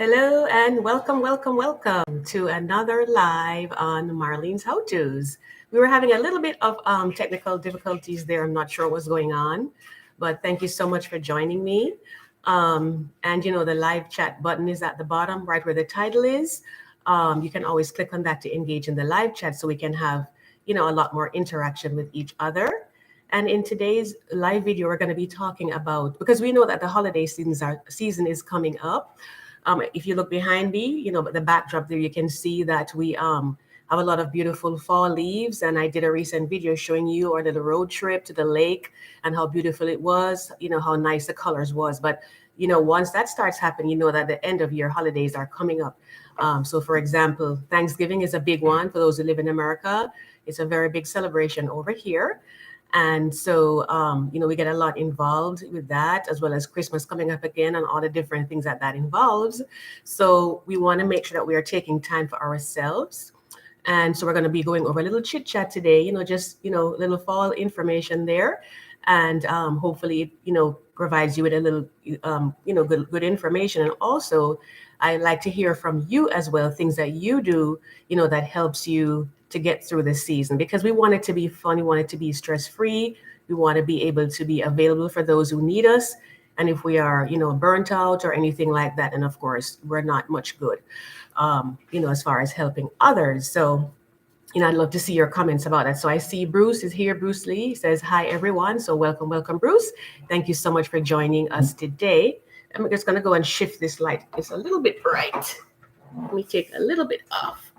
Hello and welcome to another live on Marlene's How To's. We were having a little bit of technical difficulties there. I'm not sure what's going on, but thank you so much for joining me. And the live chat button is at the bottom, right where the title is. You can always click on that to engage in the live chat so we can have, a lot more interaction with each other. And in today's live video, we're going to be talking about because we know that the holiday season is coming up. If you look behind me, the backdrop there, you can see that we have a lot of beautiful fall leaves. And I did a recent video showing you our little road trip to the lake and how beautiful it was, how nice the colors was. But, once that starts happening, you know that the end of year holidays are coming up. So, for example, Thanksgiving is a big one for those who live in America. It's a very big celebration over here. And so, we get a lot involved with that, as well as Christmas coming up again and all the different things that involves. So we want to make sure that we are taking time for ourselves. And so we're going to be going over a little chit chat today, just, little fall information there. And hopefully, provides you with a little, good information. And also, I like to hear from you as well, things that you do, that helps you to get through the season, because we want it to be fun. We want it to be stress free. We want to be able to be available for those who need us. And if we are, burnt out or anything like that, and of course, we're not much good, as far as helping others. So, I'd love to see your comments about that. So I see Bruce is here. Bruce Lee says, hi, everyone. So welcome, Bruce. Thank you so much for joining us today. I'm just going to go and shift this light. It's a little bit bright. Let me take a little bit off.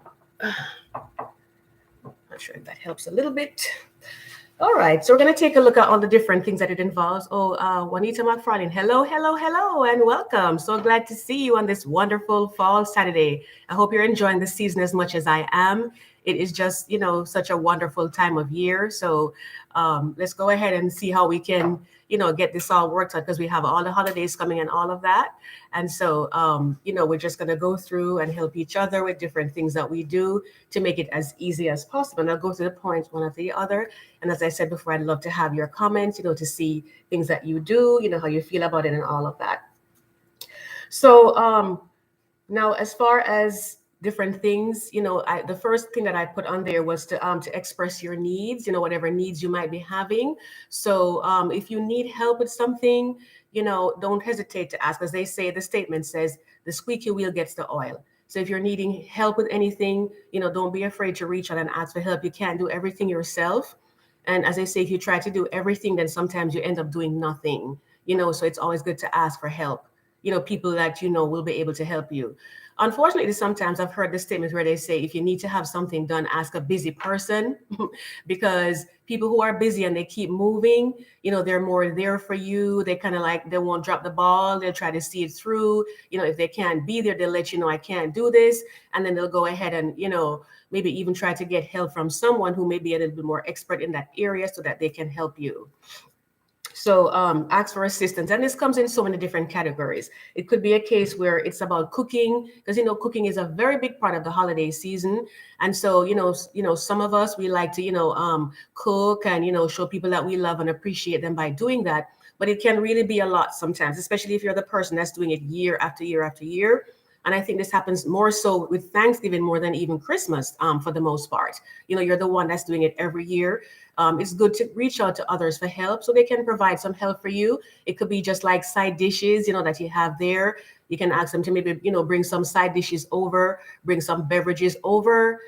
Not sure if that helps a little bit. All right, so we're going to take a look at all the different things that it involves. Juanita McFarlane, hello, and welcome. So glad to see you on this wonderful fall Saturday. I hope you're enjoying the season as much as I am. It is just, such a wonderful time of year. So let's go ahead and see how we can, get this all worked out, because we have all the holidays coming and all of that. And so, we're just going to go through and help each other with different things that we do to make it as easy as possible. And I'll go through the points one after the other. And as I said before, I'd love to have your comments, to see things that you do, how you feel about it and all of that. So now, as far as different things, the first thing that I put on there was to express your needs, whatever needs you might be having. So if you need help with something, don't hesitate to ask, as they say, the statement says, the squeaky wheel gets the oil. So if you're needing help with anything, don't be afraid to reach out and ask for help. You can't do everything yourself. And as I say, if you try to do everything, then sometimes you end up doing nothing, so it's always good to ask for help. People that will be able to help you. Unfortunately, sometimes I've heard the statements where they say, if you need to have something done, ask a busy person, because people who are busy and they keep moving, they're more there for you. They kind of like, they won't drop the ball. They'll try to see it through. If they can't be there, they'll let you know, I can't do this. And then they'll go ahead and, maybe even try to get help from someone who may be a little bit more expert in that area so that they can help you. So ask for assistance. And this comes in so many different categories. It could be a case where it's about cooking, because, cooking is a very big part of the holiday season. And so, some of us, we like to, cook and, show people that we love and appreciate them by doing that. But it can really be a lot sometimes, especially if you're the person that's doing it year after year after year. And I think this happens more so with Thanksgiving more than even Christmas, for the most part. You're the one that's doing it every year. It's good to reach out to others for help so they can provide some help for you. It could be just like side dishes, that you have there. You can ask them to maybe, bring some side dishes over, bring some beverages over,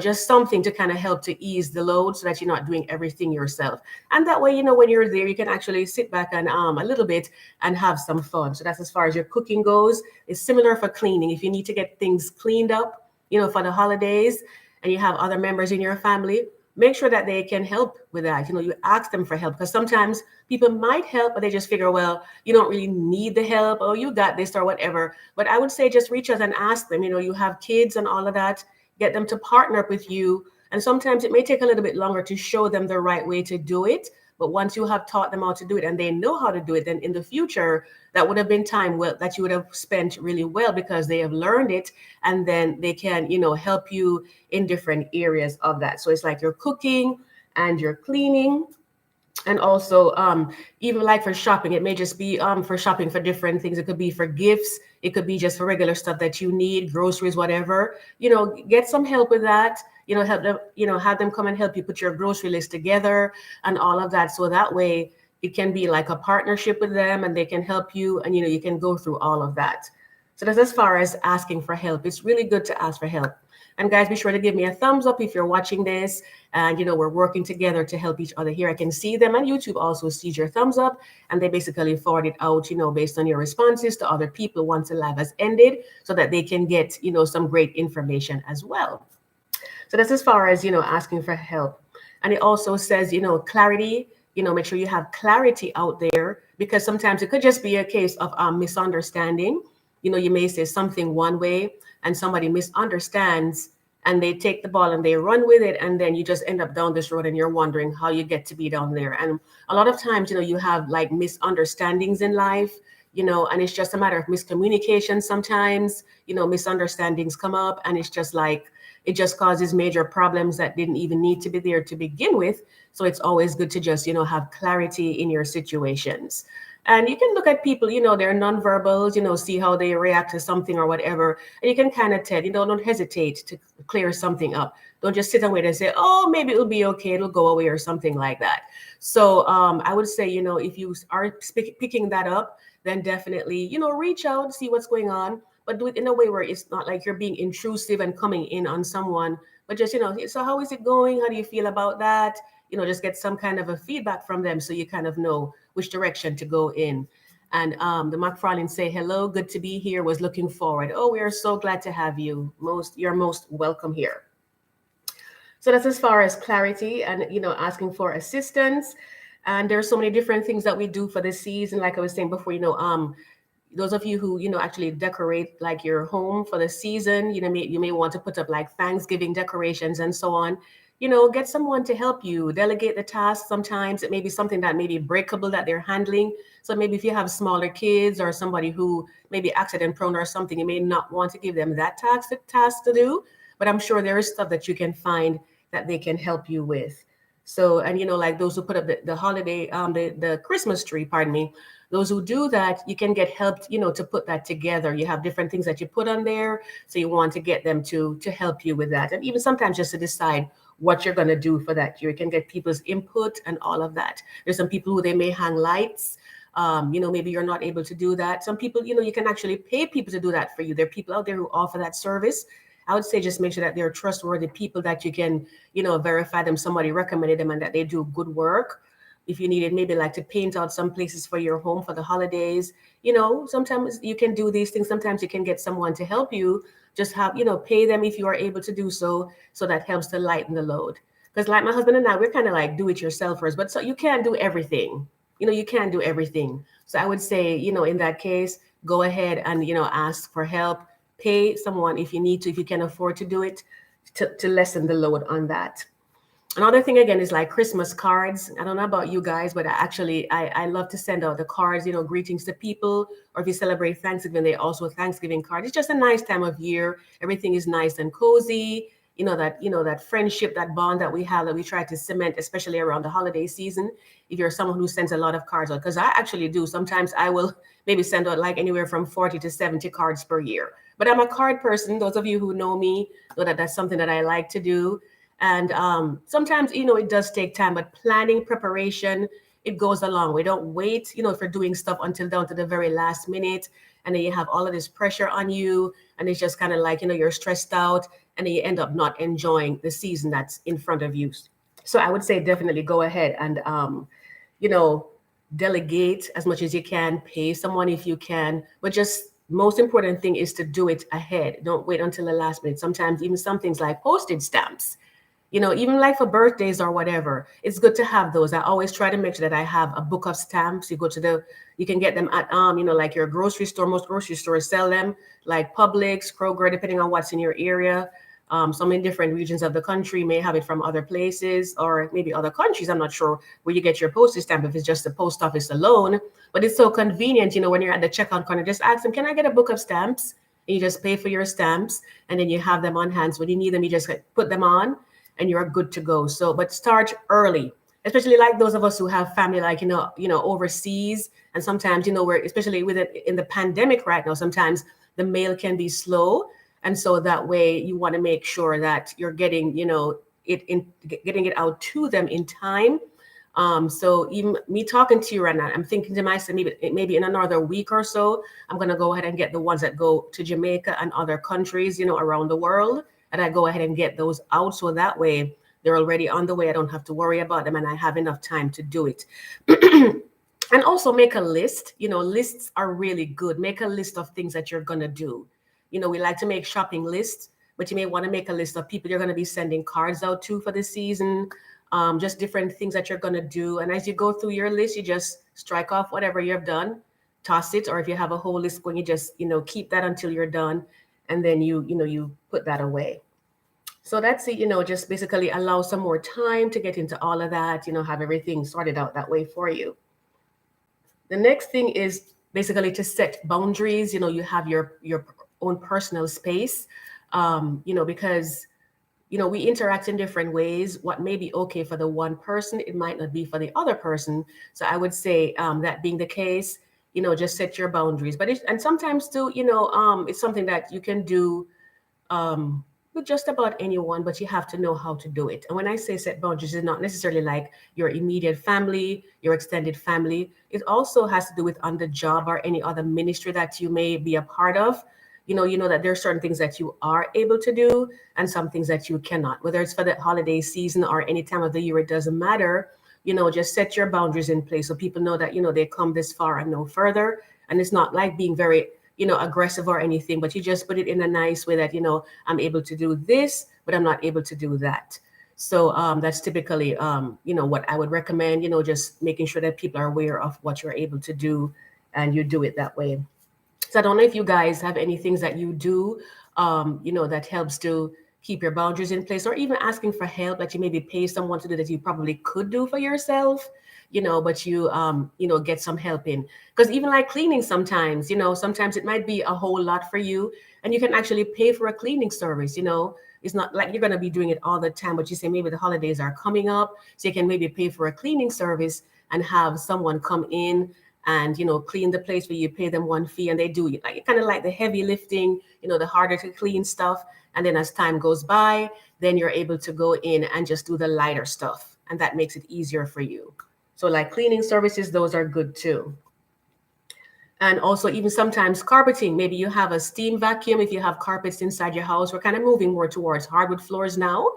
just something to kind of help to ease the load so that you're not doing everything yourself. And that way, when you're there, you can actually sit back and a little bit and have some fun. So that's as far as your cooking goes. It's similar for cleaning. If you need to get things cleaned up, for the holidays, and you have other members in your family, make sure that they can help with that. You ask them for help, because sometimes people might help, but they just figure, well, you don't really need the help. Oh, you got this or whatever. But I would say just reach out and ask them. You have kids and all of that. Get them to partner up with you. And sometimes it may take a little bit longer to show them the right way to do it. But once you have taught them how to do it and they know how to do it, then in the future, that would have been time that you would have spent really well, because they have learned it, and then they can, help you in different areas of that. So it's like you're cooking and you're cleaning And also, even like for shopping, it may just be for shopping for different things. It could be for gifts, it could be just for regular stuff that you need, groceries, whatever. Get some help with that. Help them, have them come and help you put your grocery list together and all of that. So that way it can be like a partnership with them, and they can help you, and you can go through all of that. So that's as far as asking for help. It's really good to ask for help. And guys, be sure to give me a thumbs up if you're watching this. And we're working together to help each other here. I can see them, and YouTube also sees your thumbs up, and they basically forward it out, based on your responses to other people once the live has ended, so that they can get, some great information as well. So that's as far as, asking for help. And it also says, clarity, make sure you have clarity out there, because sometimes it could just be a case of misunderstanding. You may say something one way and somebody misunderstands, and they take the ball and they run with it, and then you just end up down this road and you're wondering how you get to be down there. And a lot of times, you have like misunderstandings in life, and it's just a matter of miscommunication. Sometimes, misunderstandings come up, and it's just like it just causes major problems that didn't even need to be there to begin with. So it's always good to just, have clarity in your situations. And you can look at people, they're nonverbals, see how they react to something or whatever. And you can kind of tell, don't hesitate to clear something up. Don't just sit and wait and say, oh, maybe it'll be okay, it'll go away or something like that. So I would say, if you are picking that up, then definitely, reach out, see what's going on, but do it in a way where it's not like you're being intrusive and coming in on someone, but just, so how is it going? How do you feel about that? Just get some kind of a feedback from them, so you kind of know which direction to go in. And the McFarlane say, hello, good to be here, was looking forward. Oh, we are so glad to have you. You're most welcome here. So that's as far as clarity and, asking for assistance. And there's so many different things that we do for this season. Like I was saying before, those of you who actually decorate like your home for the season, you may want to put up like Thanksgiving decorations and so on. Get someone to help you delegate the task. Sometimes it may be something that may be breakable that they're handling. So maybe if you have smaller kids or somebody who may be accident prone or something, you may not want to give them that task to do, but I'm sure there is stuff that you can find that they can help you with. So, and like those who put up the holiday, the Christmas tree, pardon me, those who do that, you can get helped, to put that together. You have different things that you put on there. So you want to get them to help you with that. And even sometimes just to decide what you're going to do for that year. You can get people's input and all of that. There's some people who they may hang lights. Maybe you're not able to do that. Some people, you can actually pay people to do that for you. There are people out there who offer that service. I would say just make sure that they're trustworthy people, that you can, verify them, somebody recommended them, and that they do good work. If you needed maybe like to paint out some places for your home for the holidays, sometimes you can do these things. Sometimes you can get someone to help you. Just have, pay them if you are able to do so. So that helps to lighten the load. Because like my husband and I, we're kind of like do-it-yourselfers, but so you can't do everything. You can't do everything. So I would say, in that case, go ahead and, ask for help. Pay someone if you need to, if you can afford to do it, to lessen the load on that. Another thing again is like Christmas cards. I don't know about you guys, but I love to send out the cards, greetings to people. Or if you celebrate Thanksgiving, they also a Thanksgiving card. It's just a nice time of year. Everything is nice and cozy. That friendship, that bond that we have, that we try to cement, especially around the holiday season. If you're someone who sends a lot of cards out, because I actually do. Sometimes I will maybe send out like anywhere from 40 to 70 cards per year. But I'm a card person. Those of you who know me know that that's something that I like to do. And sometimes, it does take time, but planning, preparation, it goes along. We don't wait, for doing stuff until down to the very last minute. And then you have all of this pressure on you. And it's just kind of like, you're stressed out, and then you end up not enjoying the season that's in front of you. So I would say definitely go ahead and, you know, delegate as much as you can, pay someone if you can, but just most important thing is to do it ahead. Don't wait until the last minute. Sometimes even some things like postage stamps, even like for birthdays or whatever, it's good to have those. I always try to make sure that I have a book of stamps. You can get them at, like your grocery store. Most grocery stores sell them, like Publix, Kroger, depending on what's in your area. Some in different regions of the country may have it from other places or maybe other countries. I'm not sure where you get your postage stamp, if it's just the post office alone, but it's so convenient, when you're at the checkout counter, just ask them, can I get a book of stamps? And you just pay for your stamps, and then you have them on hand. So when you need them, you just put them on and you're good to go. So, but start early. especially like those of us who have family, like, overseas. And sometimes, we're, especially with it in the pandemic right now, sometimes the mail can be slow. And so that way you want to make sure that you're getting, getting it out to them in time. So even me talking to you right now, I'm thinking to myself, maybe in another week or so, I'm gonna go ahead and get the ones that go to Jamaica and other countries, around the world, and I go ahead and get those out, so that way they're already on the way. I don't have to worry about them, and I have enough time to do it. And also make a list. Lists are really good. Make a list of things that you're gonna do. We like to make shopping lists, but you may want to make a list of people you're going to be sending cards out to for the season, just different things that you're going to do. And as you go through your list, you just strike off whatever you've done, toss it, or if you have a whole list going, you just keep that until you're done, and then you put that away. So that's it. Just basically allow some more time to get into all of that. Have everything sorted out that way for you. The next thing is basically to set boundaries. You have your own personal space. Because we interact in different ways. What may be okay for the one person, it might not be for the other person. So I would say, that being the case, just set your boundaries. But and sometimes too, it's something that you can do, with just about anyone, but you have to know how to do it. And when I say set boundaries, it's not necessarily like your immediate family, your extended family. It also has to do with on the job or any other ministry that you may be a part of. You know that there are certain things that you are able to do and some things that you cannot, whether it's for the holiday season or any time of the year, it doesn't matter. Just set your boundaries in place so people know that, they come this far and no further. And it's not like being very, aggressive or anything, but you just put it in a nice way that, I'm able to do this, but I'm not able to do that. So that's typically, what I would recommend, just making sure that people are aware of what you're able to do and you do it that way. So I don't know if you guys have any things that you do, that helps to keep your boundaries in place, or even asking for help that you maybe pay someone to do that you probably could do for yourself, but you get some help in. Because even like cleaning sometimes, sometimes it might be a whole lot for you, and you can actually pay for a cleaning service. It's not like you're going to be doing it all the time, but you say maybe the holidays are coming up, so you can maybe pay for a cleaning service and have someone come in and clean the place where you pay them one fee, and they do it like kind of like the heavy lifting, the harder to clean stuff. And then as time goes by, then you're able to go in and just do the lighter stuff, and that makes it easier for you. So like cleaning services, those are good too. And also even sometimes carpeting, maybe you have a steam vacuum. If you have carpets inside your house, we're kind of moving more towards hardwood floors now.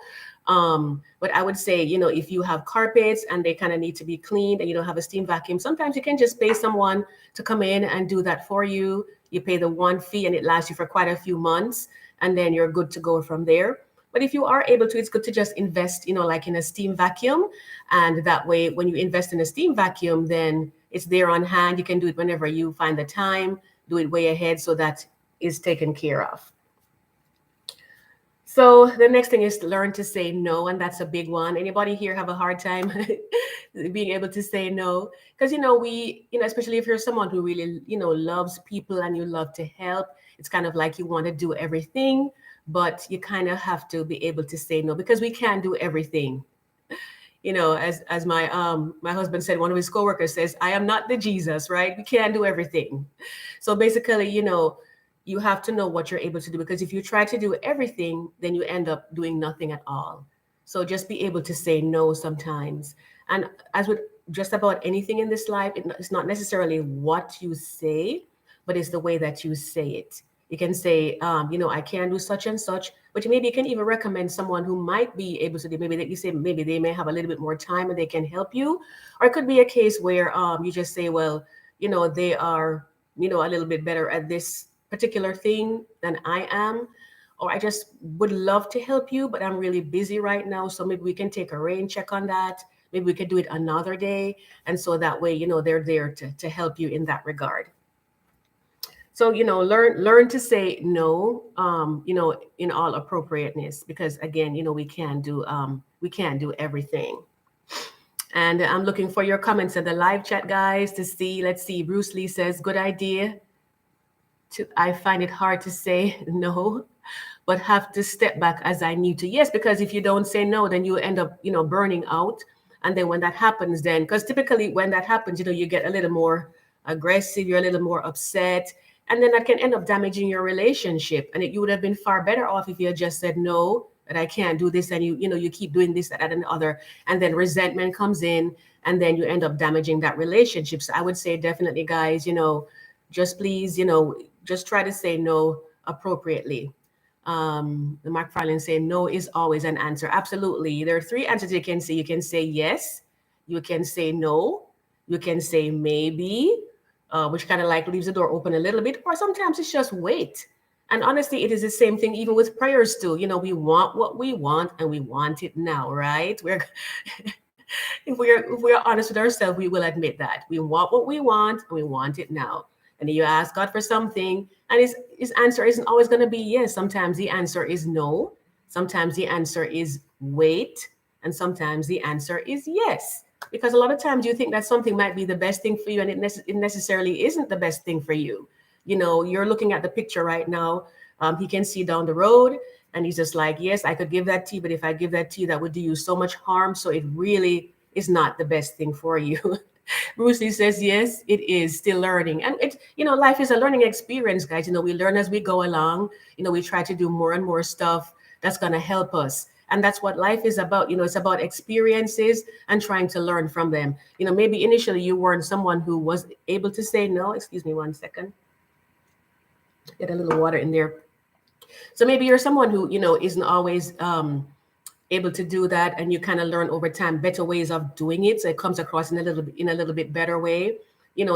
But I would say, if you have carpets and they kind of need to be cleaned and you don't have a steam vacuum, sometimes you can just pay someone to come in and do that for you. You pay the one fee and it lasts you for quite a few months, and then you're good to go from there. But if you are able to, it's good to just invest, like in a steam vacuum. And that way, when you invest in a steam vacuum, then it's there on hand. You can do it whenever you find the time, do it way ahead, so that is taken care of. So the next thing is to learn to say no, and that's a big one. Anybody here have a hard time being able to say no? Because we, especially if you're someone who really, loves people and you love to help, it's kind of like you want to do everything, but you kind of have to be able to say no, because we can't do everything. As my husband said, one of his coworkers says, I am not the Jesus, right? We can't do everything. So basically, you have to know what you're able to do, because if you try to do everything, then you end up doing nothing at all. So just be able to say no sometimes. And as with just about anything in this life, it's not necessarily what you say, but it's the way that you say it. You can say, I can do such and such, but maybe you can even recommend someone who might be able to do. Maybe that you say maybe they may have a little bit more time and they can help you, or it could be a case where you just say, well, they are, a little bit better at this particular thing than I am, or I just would love to help you, but I'm really busy right now. So maybe we can take a rain check on that. Maybe we could do it another day. And so that way, they're there to help you in that regard. So, learn to say no, in all appropriateness, because again, we can't do everything. And I'm looking for your comments in the live chat, guys, to see. Let's see. Bruce Lee says, good idea. I find it hard to say no, but have to step back as I need to. Yes, because if you don't say no, then you end up, burning out. And then when that happens, then because typically when that happens, you get a little more aggressive, you're a little more upset, and then that can end up damaging your relationship. And you would have been far better off if you had just said no, that I can't do this, and you keep doing this, that, and the other, and then resentment comes in, and then you end up damaging that relationship. So I would say definitely, guys, just please, just try to say no appropriately. The Mark Farlane saying no is always an answer. Absolutely. There are three answers you can say. You can say yes, you can say no, you can say maybe, which kind of like leaves the door open a little bit, or sometimes it's just wait. And honestly, it is the same thing even with prayers too. We want what we want and we want it now, right? We're if we're honest with ourselves, we will admit that we want what we want and we want it now. And then you ask God for something, and his answer isn't always going to be yes. Sometimes the answer is no. Sometimes the answer is wait, and sometimes the answer is yes. Because a lot of times you think that something might be the best thing for you, and it necessarily isn't the best thing for you. You're looking at the picture right now. He can see down the road, and he's just like, yes, I could give that to you, but if I give that to you, that would do you so much harm. So it really is not the best thing for you. Bruce Lee says, yes, it is still learning. And life is a learning experience, guys. We learn as we go along. We try to do more and more stuff that's going to help us. And that's what life is about. It's about experiences and trying to learn from them. Maybe initially you weren't someone who was able to say no. Excuse me 1 second. Get a little water in there. So maybe you're someone who, isn't always able to do that, and you kind of learn over time better ways of doing it, so it comes across in a little bit better way.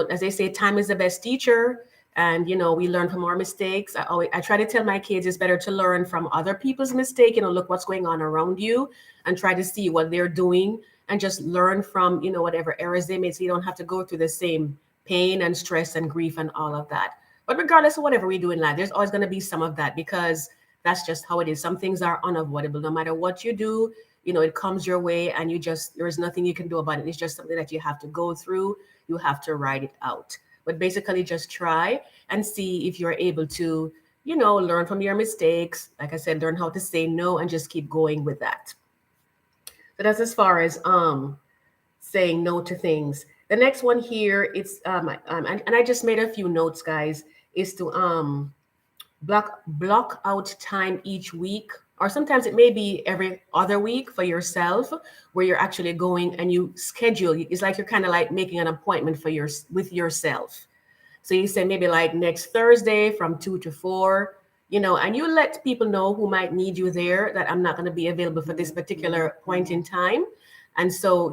As they say, time is the best teacher, and we learn from our mistakes. I try to tell my kids it's better to learn from other people's mistake. Look what's going on around you and try to see what they're doing, and just learn from whatever errors they made, so you don't have to go through the same pain and stress and grief and all of that. But regardless of whatever we do in life, there's always going to be some of that, because that's just how it is. Some things are unavoidable. No matter what you do, it comes your way, and there's nothing you can do about it. It's just something that you have to go through. You have to ride it out. But basically, just try and see if you're able to, learn from your mistakes. Like I said, learn how to say no and just keep going with that. So that's as far as saying no to things. The next one here, it's and I just made a few notes, guys, is to block out time each week, or sometimes it may be every other week, for yourself, where you're actually going and you schedule. It's like you're kind of like making an appointment with yourself. So you say maybe like next Thursday from 2 to 4, and you let people know who might need you there, that I'm not going to be available for this particular point in time. And so,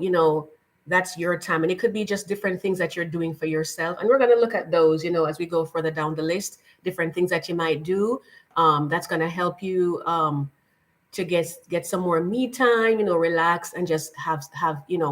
that's your time. And it could be just different things that you're doing for yourself. And we're going to look at those, as we go further down the list, different things that you might do. That's going to help you to get some more me time, relax and just have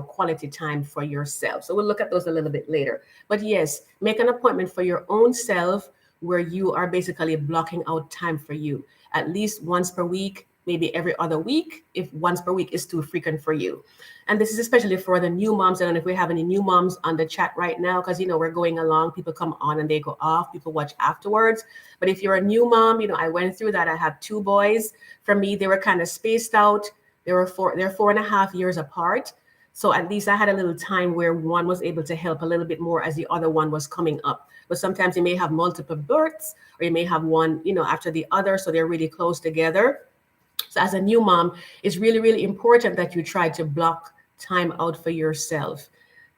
quality time for yourself. So we'll look at those a little bit later. But yes, make an appointment for your own self, where you are basically blocking out time for you at least once per week, maybe every other week, if once per week is too frequent for you. And this is especially for the new moms. I don't know if we have any new moms on the chat right now, because we're going along, people come on and they go off, people watch afterwards. But if you're a new mom, I went through that. I have 2 boys. For me, they were kind of spaced out. They're 4.5 years apart. So at least I had a little time where one was able to help a little bit more as the other one was coming up. But sometimes you may have multiple births, or you may have one, after the other. So they're really close together. So as a new mom, it's really, really important that you try to block time out for yourself.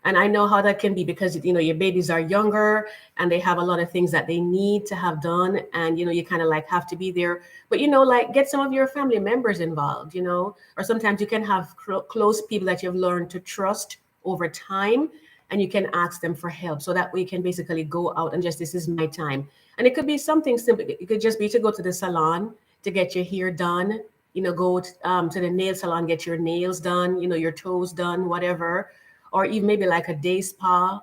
And I know how that can be, because your babies are younger and they have a lot of things that they need to have done, and you kind of like have to be there. But like get some of your family members involved, or sometimes you can have close people that you've learned to trust over time, and you can ask them for help. So that way you can basically go out and just, this is my time. And it could be something simple. It could just be to go to the salon to get your hair done, go to the nail salon, get your nails done, your toes done, whatever. Or even maybe like a day spa,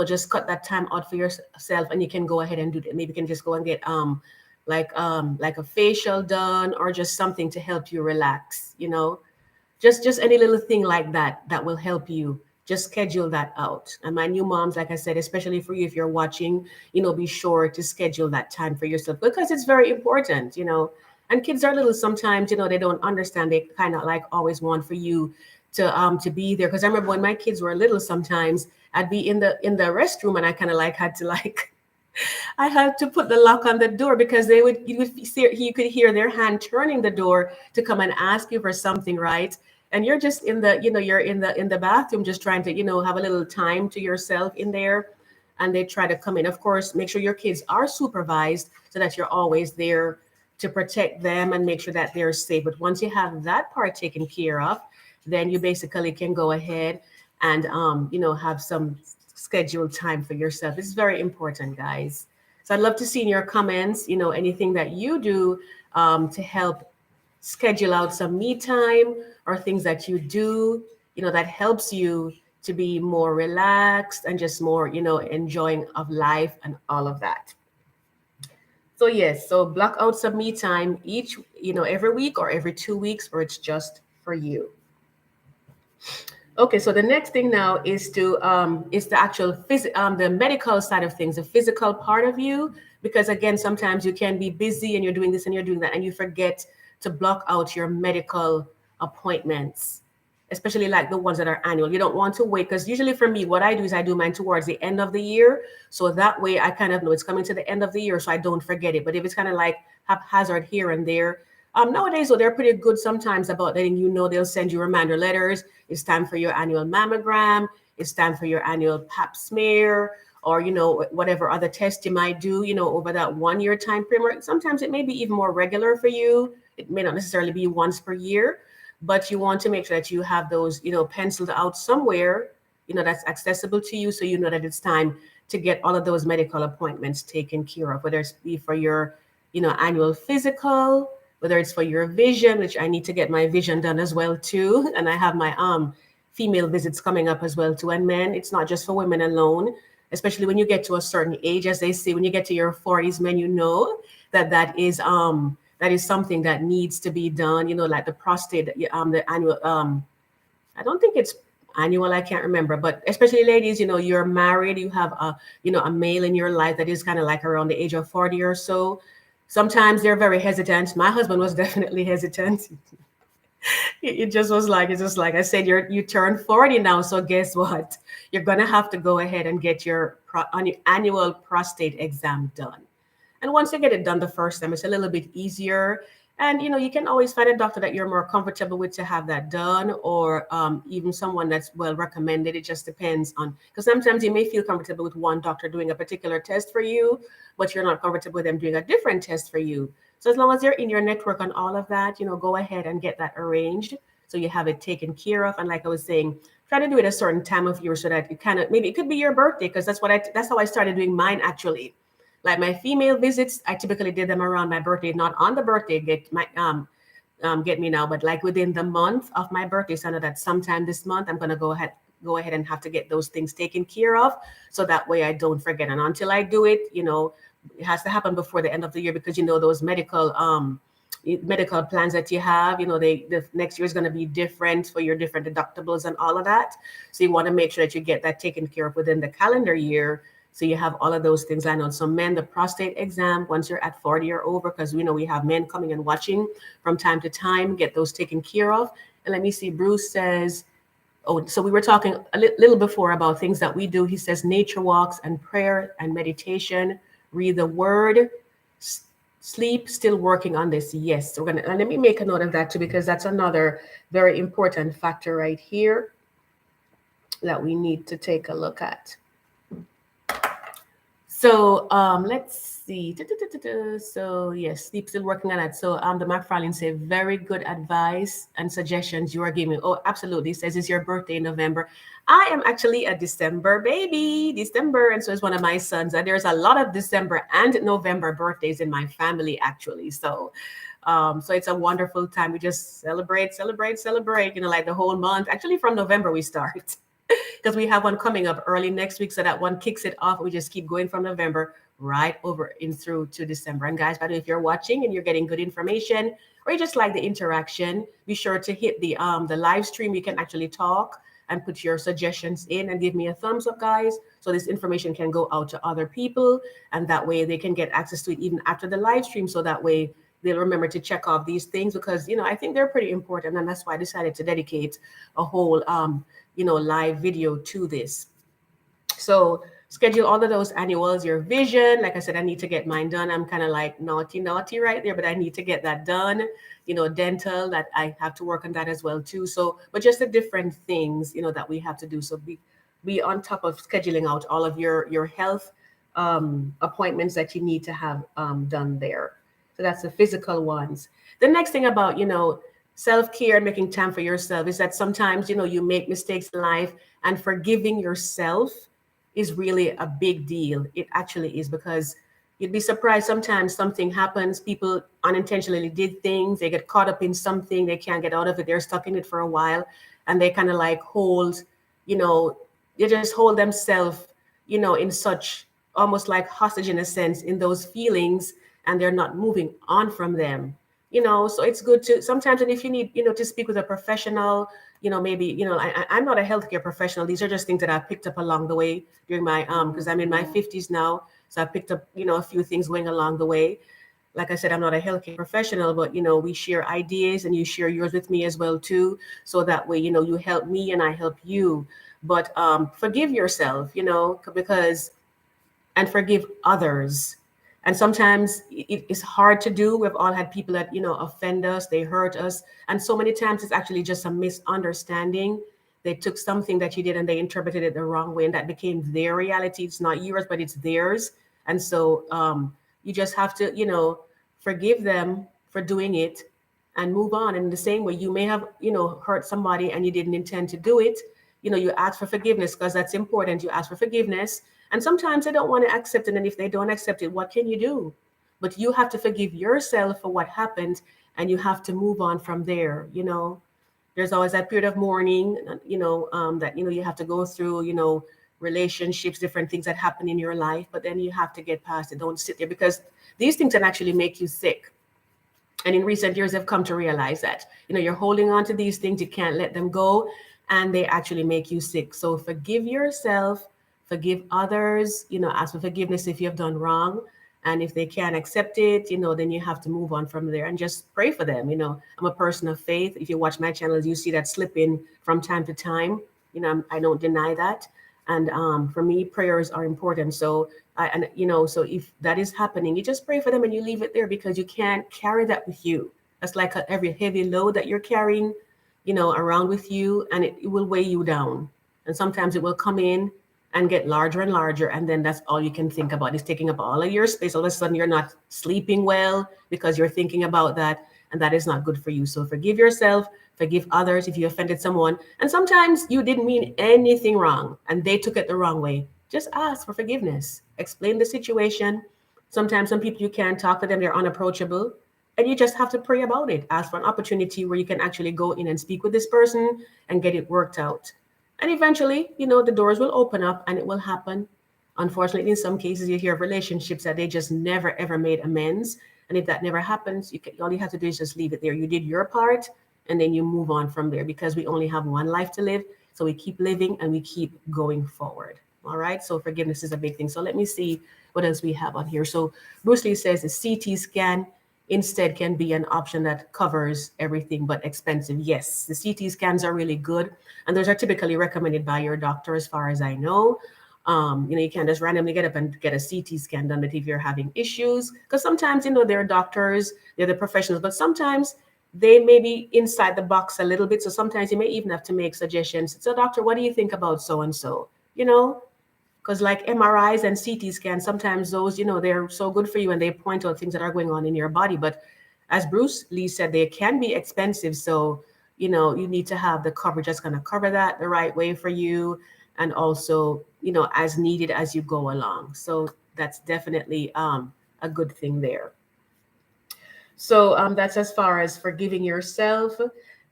just cut that time out for yourself, and you can go ahead and do that. Maybe you can just go and get like a facial done, or just something to help you relax, just any little thing like that will help you. Just schedule that out. And my new moms, like I said, especially for you, if you're watching, be sure to schedule that time for yourself, because it's very important. And kids are little sometimes, they don't understand. They kind of like always want for you to be there. Because I remember when my kids were little, sometimes I'd be in the restroom and I kind of like had to like I had to put the lock on the door because you could hear their hand turning the door to come and ask you for something, right? And you're just you're in the bathroom just trying to, have a little time to yourself in there, and they try to come in. Of course, make sure your kids are supervised so that you're always there to protect them and make sure that they're safe. But once you have that part taken care of, then you basically can go ahead and have some scheduled time for yourself. It's very important, guys. So I'd love to see in your comments, anything that you do to help schedule out some me time, or things that you do, that helps you to be more relaxed and just more, enjoying of life and all of that. So yes, so block out some me time each, every week or every 2 weeks, or it's just for you. Okay, so the next thing now is the actual the medical side of things, the physical part of you, because again, sometimes you can be busy and you're doing this and you're doing that, and you forget to block out your medical appointments, especially like the ones that are annual. You don't want to wait, because usually for me, what I do is I do mine towards the end of the year, so that way I kind of know it's coming to the end of the year, so I don't forget it. But if it's kind of like haphazard here and there, nowadays, they're pretty good sometimes about letting you know. They'll send you reminder letters. It's time for your annual mammogram. It's time for your annual pap smear, or, whatever other test you might do, over that 1 year time frame. Or sometimes it may be even more regular for you. It may not necessarily be once per year, but you want to make sure that you have those, penciled out somewhere, that's accessible to you. So you know that it's time to get all of those medical appointments taken care of, whether it's be for your, annual physical, whether it's for your vision, which I need to get my vision done as well too. And I have my female visits coming up as well too. And men, it's not just for women alone, especially when you get to a certain age. As they say, when you get to your 40s, men, that is something that needs to be done, like the prostate, the annual, I don't think it's annual, I can't remember, but especially ladies, you're married, you have a male in your life that is kind of like around the age of 40 or so. Sometimes they're very hesitant. My husband was definitely hesitant. It just like I said, you turned 40 now, so guess what? You're gonna have to go ahead and get your annual prostate exam done. And once you get it done the first time, it's a little bit easier. And you can always find a doctor that you're more comfortable with to have that done, or even someone that's well recommended. It just depends on, because sometimes you may feel comfortable with one doctor doing a particular test for you, but you're not comfortable with them doing a different test for you. So as long as they're in your network and all of that, go ahead and get that arranged so you have it taken care of. And like I was saying, try to do it a certain time of year so that you kind of, maybe it could be your birthday, because that's how I started doing mine actually. Like my female visits, I typically did them around my birthday, not on the birthday get me now, but like within the month of my birthday. So I know that sometime this month I'm gonna go ahead and have to get those things taken care of, so that way I don't forget. And until I do it, it has to happen before the end of the year, because those medical plans that you have, the next year is going to be different for your different deductibles and all of that. So you want to make sure that you get that taken care of within the calendar year, so you have all of those things lined up. So men, the prostate exam, once you're at 40 or over, because we have men coming and watching from time to time, get those taken care of. And let me see, Bruce says, oh, so we were talking a little before about things that we do. He says nature walks and prayer and meditation, read the word, sleep, still working on this. Yes, so and let me make a note of that too, because that's another very important factor right here that we need to take a look at. So let's see. So yes, sleep, still working on it. So the McFarlane said, very good advice and suggestions you are giving. Oh, absolutely. He says it's your birthday in November. I am actually a December baby, December, and so is one of my sons. And there's a lot of December and November birthdays in my family, actually. So so it's a wonderful time. We just celebrate, like the whole month. Actually, from November we start. Because we have one coming up early next week, so that one kicks it off. We just keep going from November right over in through to December. And guys, by the way, if you're watching and you're getting good information, or you just like the interaction, be sure to hit the live stream. You can actually talk and put your suggestions in and give me a thumbs up, guys, so this information can go out to other people, and that way they can get access to it even after the live stream. So that way, they'll remember to check off these things, because I think they're pretty important, and that's why I decided to dedicate a whole live video to this. So schedule all of those annuals, your vision. Like I said, I need to get mine done. I'm kind of like naughty right there, but I need to get that done. Dental, that I have to work on that as well too. So, but just the different things, that we have to do. So be on top of scheduling out all of your health appointments that you need to have done there. So that's the physical ones. The next thing about, self-care and making time for yourself is that sometimes, you make mistakes in life, and forgiving yourself is really a big deal. It actually is, because you'd be surprised sometimes something happens. People unintentionally did things, they get caught up in something, they can't get out of it, they're stuck in it for a while, and they kind of like hold, you know, they just hold themselves, in such almost like hostage in a sense in those feelings, and they're not moving on from them. So it's good to sometimes, and if you need, to speak with a professional, maybe, I'm not a healthcare professional. These are just things that I picked up along the way during my because I'm in my 50s now, so I picked up, a few things going along the way. Like I said, I'm not a healthcare professional, but we share ideas, and you share yours with me as well too, so that way, you help me and I help you. But forgive yourself, because and forgive others. And sometimes it's hard to do. We've all had people that, offend us, they hurt us. And so many times it's actually just a misunderstanding. They took something that you did and they interpreted it the wrong way, and that became their reality. It's not yours, but it's theirs. And so you just have to, forgive them for doing it and move on. And in the same way, you may have, hurt somebody and you didn't intend to do it. You ask for forgiveness, because that's important. You ask for forgiveness, and sometimes they don't want to accept it. And if they don't accept it, what can you do? But you have to forgive yourself for what happened, and you have to move on from there. There's always that period of mourning, that, you have to go through, relationships, different things that happen in your life. But then you have to get past it. Don't sit there, because these things can actually make you sick. And in recent years, I've come to realize that, you're holding on to these things, you can't let them go, and they actually make you sick. So forgive yourself, forgive others, ask for forgiveness if you have done wrong. And if they can't accept it, then you have to move on from there and just pray for them. I'm a person of faith. If you watch my channels, you see that slip in from time to time. I don't deny that. And for me, prayers are important. So so if that is happening, you just pray for them and you leave it there, because you can't carry that with you. That's like every heavy load that you're carrying, around with you, and it will weigh you down. And sometimes it will come in and get larger and larger, and then that's all you can think about, is taking up all of your space. All of a sudden, you're not sleeping well because you're thinking about that, and that is not good for you. So forgive yourself, forgive others if you offended someone. And sometimes you didn't mean anything wrong and they took it the wrong way. Just ask for forgiveness, explain the situation. Sometimes some people, you can't talk to them, they're unapproachable, and you just have to pray about it. Ask for an opportunity where you can actually go in and speak with this person and get it worked out. And eventually, the doors will open up and it will happen. Unfortunately, in some cases, you hear of relationships that they just never ever made amends. And if that never happens, all you have to do is just leave it there. You did your part, and then you move on from there, because we only have one life to live. So we keep living and we keep going forward. All right. So forgiveness is a big thing. So let me see what else we have on here. So Bruce Lee says the CT scan instead can be an option that covers everything but expensive. Yes, the CT scans are really good, and those are typically recommended by your doctor, as far as I know. You can't just randomly get up and get a CT scan done, but if you're having issues, because sometimes, they're doctors, they're the professionals, but sometimes they may be inside the box a little bit. So sometimes you may even have to make suggestions. So, doctor, what do you think about so and so? Because like MRIs and CT scans, sometimes those, they're so good for you and they point out things that are going on in your body. But as Bruce Lee said, they can be expensive. So, you need to have the coverage that's going to cover that the right way for you, and also, as needed as you go along. So that's definitely a good thing there. So that's as far as forgiving yourself.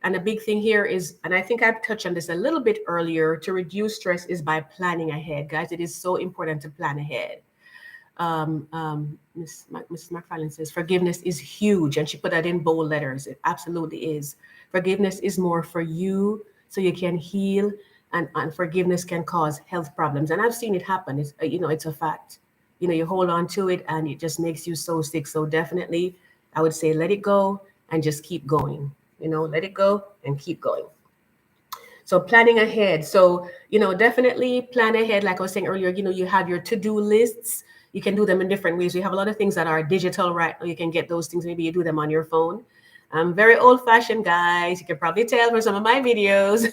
And a big thing here is, and I think I've touched on this a little bit earlier, to reduce stress is by planning ahead. Guys, it is so important to plan ahead. Mrs. McFarlane says, forgiveness is huge. And she put that in bold letters. It absolutely is. Forgiveness is more for you so you can heal. And forgiveness can cause health problems. And I've seen it happen. It's a fact. You hold on to it and it just makes you so sick. So definitely, I would say let it go and just keep going. Let it go and keep going. So planning ahead. So, definitely plan ahead. Like I was saying earlier, you have your to-do lists. You can do them in different ways. We have a lot of things that are digital, right? You can get those things. Maybe you do them on your phone. I'm very old-fashioned, guys. You can probably tell from some of my videos.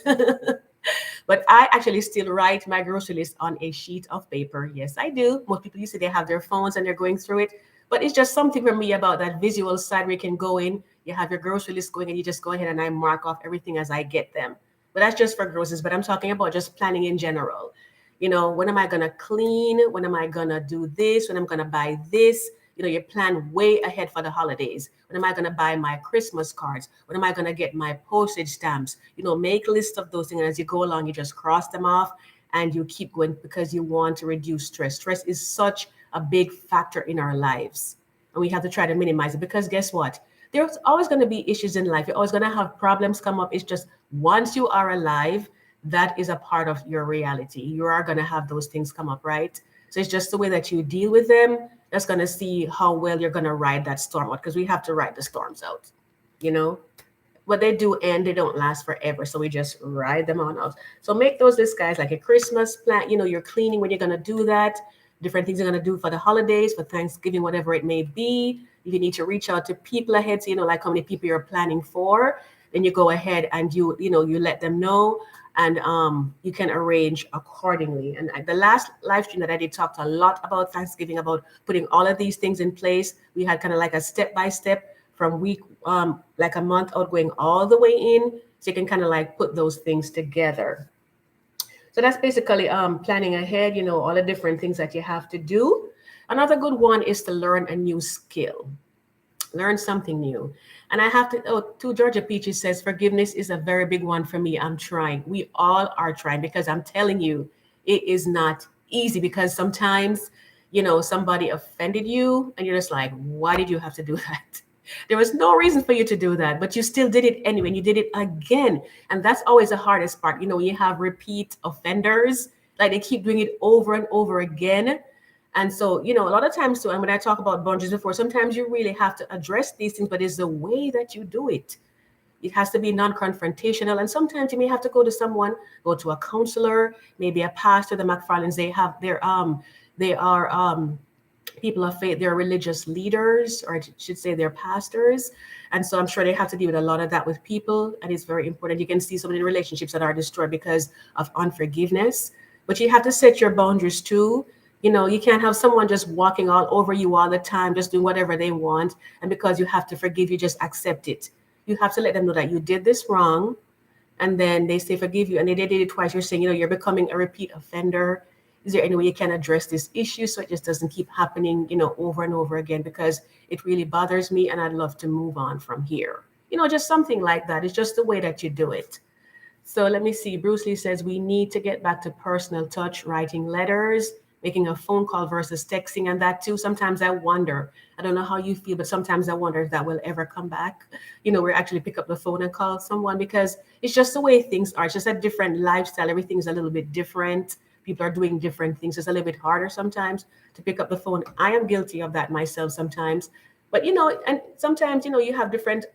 But I actually still write my grocery list on a sheet of paper. Yes, I do. Most people usually they have their phones and they're going through it. But it's just something for me about that visual side where you can go in, you have your grocery list going, and you just go ahead and I mark off everything as I get them. But that's just for groceries. But I'm talking about just planning in general. When am I gonna clean? When am I gonna do this? When I'm gonna buy this? You plan way ahead for the holidays. When am I gonna buy my Christmas cards? When am I gonna get my postage stamps? Make lists of those things. And as you go along, you just cross them off and you keep going because you want to reduce stress. Stress is such a big factor in our lives. And we have to try to minimize it because guess what? There's always going to be issues in life. You're always going to have problems come up. It's just once you are alive, that is a part of your reality. You are going to have those things come up, right? So it's just the way that you deal with them that's going to see how well you're going to ride that storm out because we have to ride the storms out, you know? What they do end, they don't last forever. So we just ride them on out. So make those lists, guys, like a Christmas plan. You're cleaning when you're going to do that. Different things you're going to do for the holidays, for Thanksgiving, whatever it may be. If you need to reach out to people ahead, so like how many people you're planning for, then you go ahead and you let them know, and you can arrange accordingly. And the last live stream that I did talked a lot about Thanksgiving, about putting all of these things in place. We had kind of like a step by step from week like a month out going all the way in, so you can kind of like put those things together. So that's basically planning ahead, all the different things that you have to do. Another good one is to learn a new skill, learn something new. And I have to Georgia Peachy says, forgiveness is a very big one for me. I'm trying. We all are trying because I'm telling you, it is not easy because sometimes, somebody offended you and you're just like, why did you have to do that? There was no reason for you to do that, but you still did it anyway, and you did it again. And that's always the hardest part. When you have repeat offenders, like they keep doing it over and over again. And so, a lot of times too, and when I talk about boundaries before, sometimes you really have to address these things, but it's the way that you do it. It has to be non-confrontational. And sometimes you may have to go to someone, go to a counselor, maybe a pastor. The McFarlanes, they are people of faith, they're religious leaders, or I should say they're pastors. And so I'm sure they have to deal with a lot of that with people. And it's very important. You can see so many relationships that are destroyed because of unforgiveness. But you have to set your boundaries too. You can't have someone just walking all over you all the time, just doing whatever they want. And because you have to forgive, you just accept it. You have to let them know that you did this wrong. And then they say forgive you. And they did it twice. You're saying, you're becoming a repeat offender. Is there any way you can address this issue so it just doesn't keep happening, over and over again? Because it really bothers me and I'd love to move on from here. Just something like that. It's just the way that you do it. So let me see. Bruce Lee says we need to get back to personal touch, writing letters, making a phone call versus texting, and that too. Sometimes I wonder, I don't know how you feel, but sometimes I wonder if that will ever come back. We actually pick up the phone and call someone because it's just the way things are. It's just a different lifestyle. Everything's a little bit different. People are doing different things. It's a little bit harder sometimes to pick up the phone. I am guilty of that myself sometimes. But, and sometimes, you have different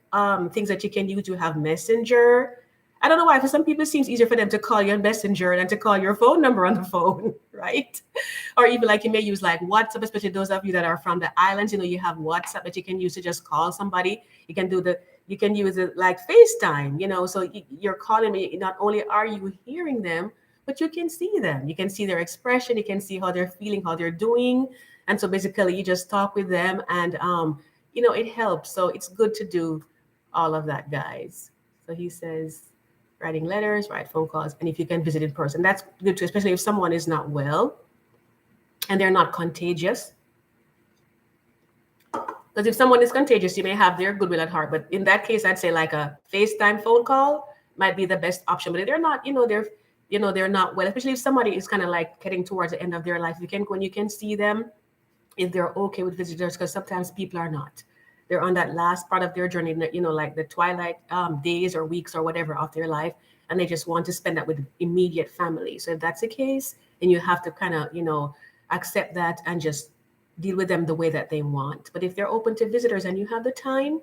things that you can use. You have Messenger. I don't know why. For some people, it seems easier for them to call you on Messenger than to call your phone number on the phone, right? Or even like you may use like WhatsApp, especially those of you that are from the islands. You have WhatsApp that you can use to just call somebody. You can use it like FaceTime. So you're calling me. Not only are you hearing them, but you can see them. You can see their expression. You can see how they're feeling, how they're doing. And so basically, you just talk with them, and it helps. So it's good to do all of that, guys. So he says, writing letters, write phone calls, and if you can visit in person, that's good too, especially if someone is not well and they're not contagious. Because if someone is contagious, you may have their goodwill at heart. But in that case, I'd say like a FaceTime phone call might be the best option. But if they're not, they're not well, especially if somebody is kind of like getting towards the end of their life, when you can see them, if they're okay with visitors, because sometimes people are not. They're on that last part of their journey, like the twilight days or weeks or whatever of their life, and they just want to spend that with immediate family. So if that's the case, then you have to kind of, accept that and just deal with them the way that they want. But if they're open to visitors and you have the time,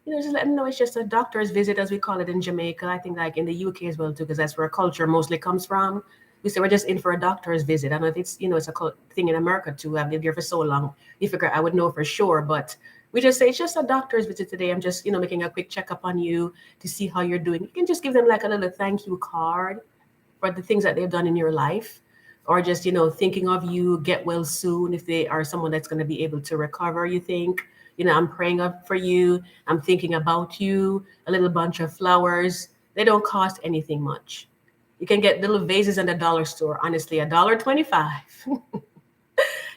just let them know it's just a doctor's visit, as we call it in Jamaica. I think like in the UK as well too, because that's where culture mostly comes from. We say we're just in for a doctor's visit. I don't know if it's it's a thing in America too. I've lived here for so long. You figure I would know for sure, but we just say it's just a doctor's visit today. I'm just making a quick checkup on you to see how you're doing. You can just give them like a little thank you card for the things that they've done in your life, or just thinking of you, get well soon, if they are someone that's going to be able to recover. You think, I'm praying up for you, I'm thinking about you. A little bunch of flowers, they don't cost anything much. You can get little vases in the dollar store, honestly, $1.25.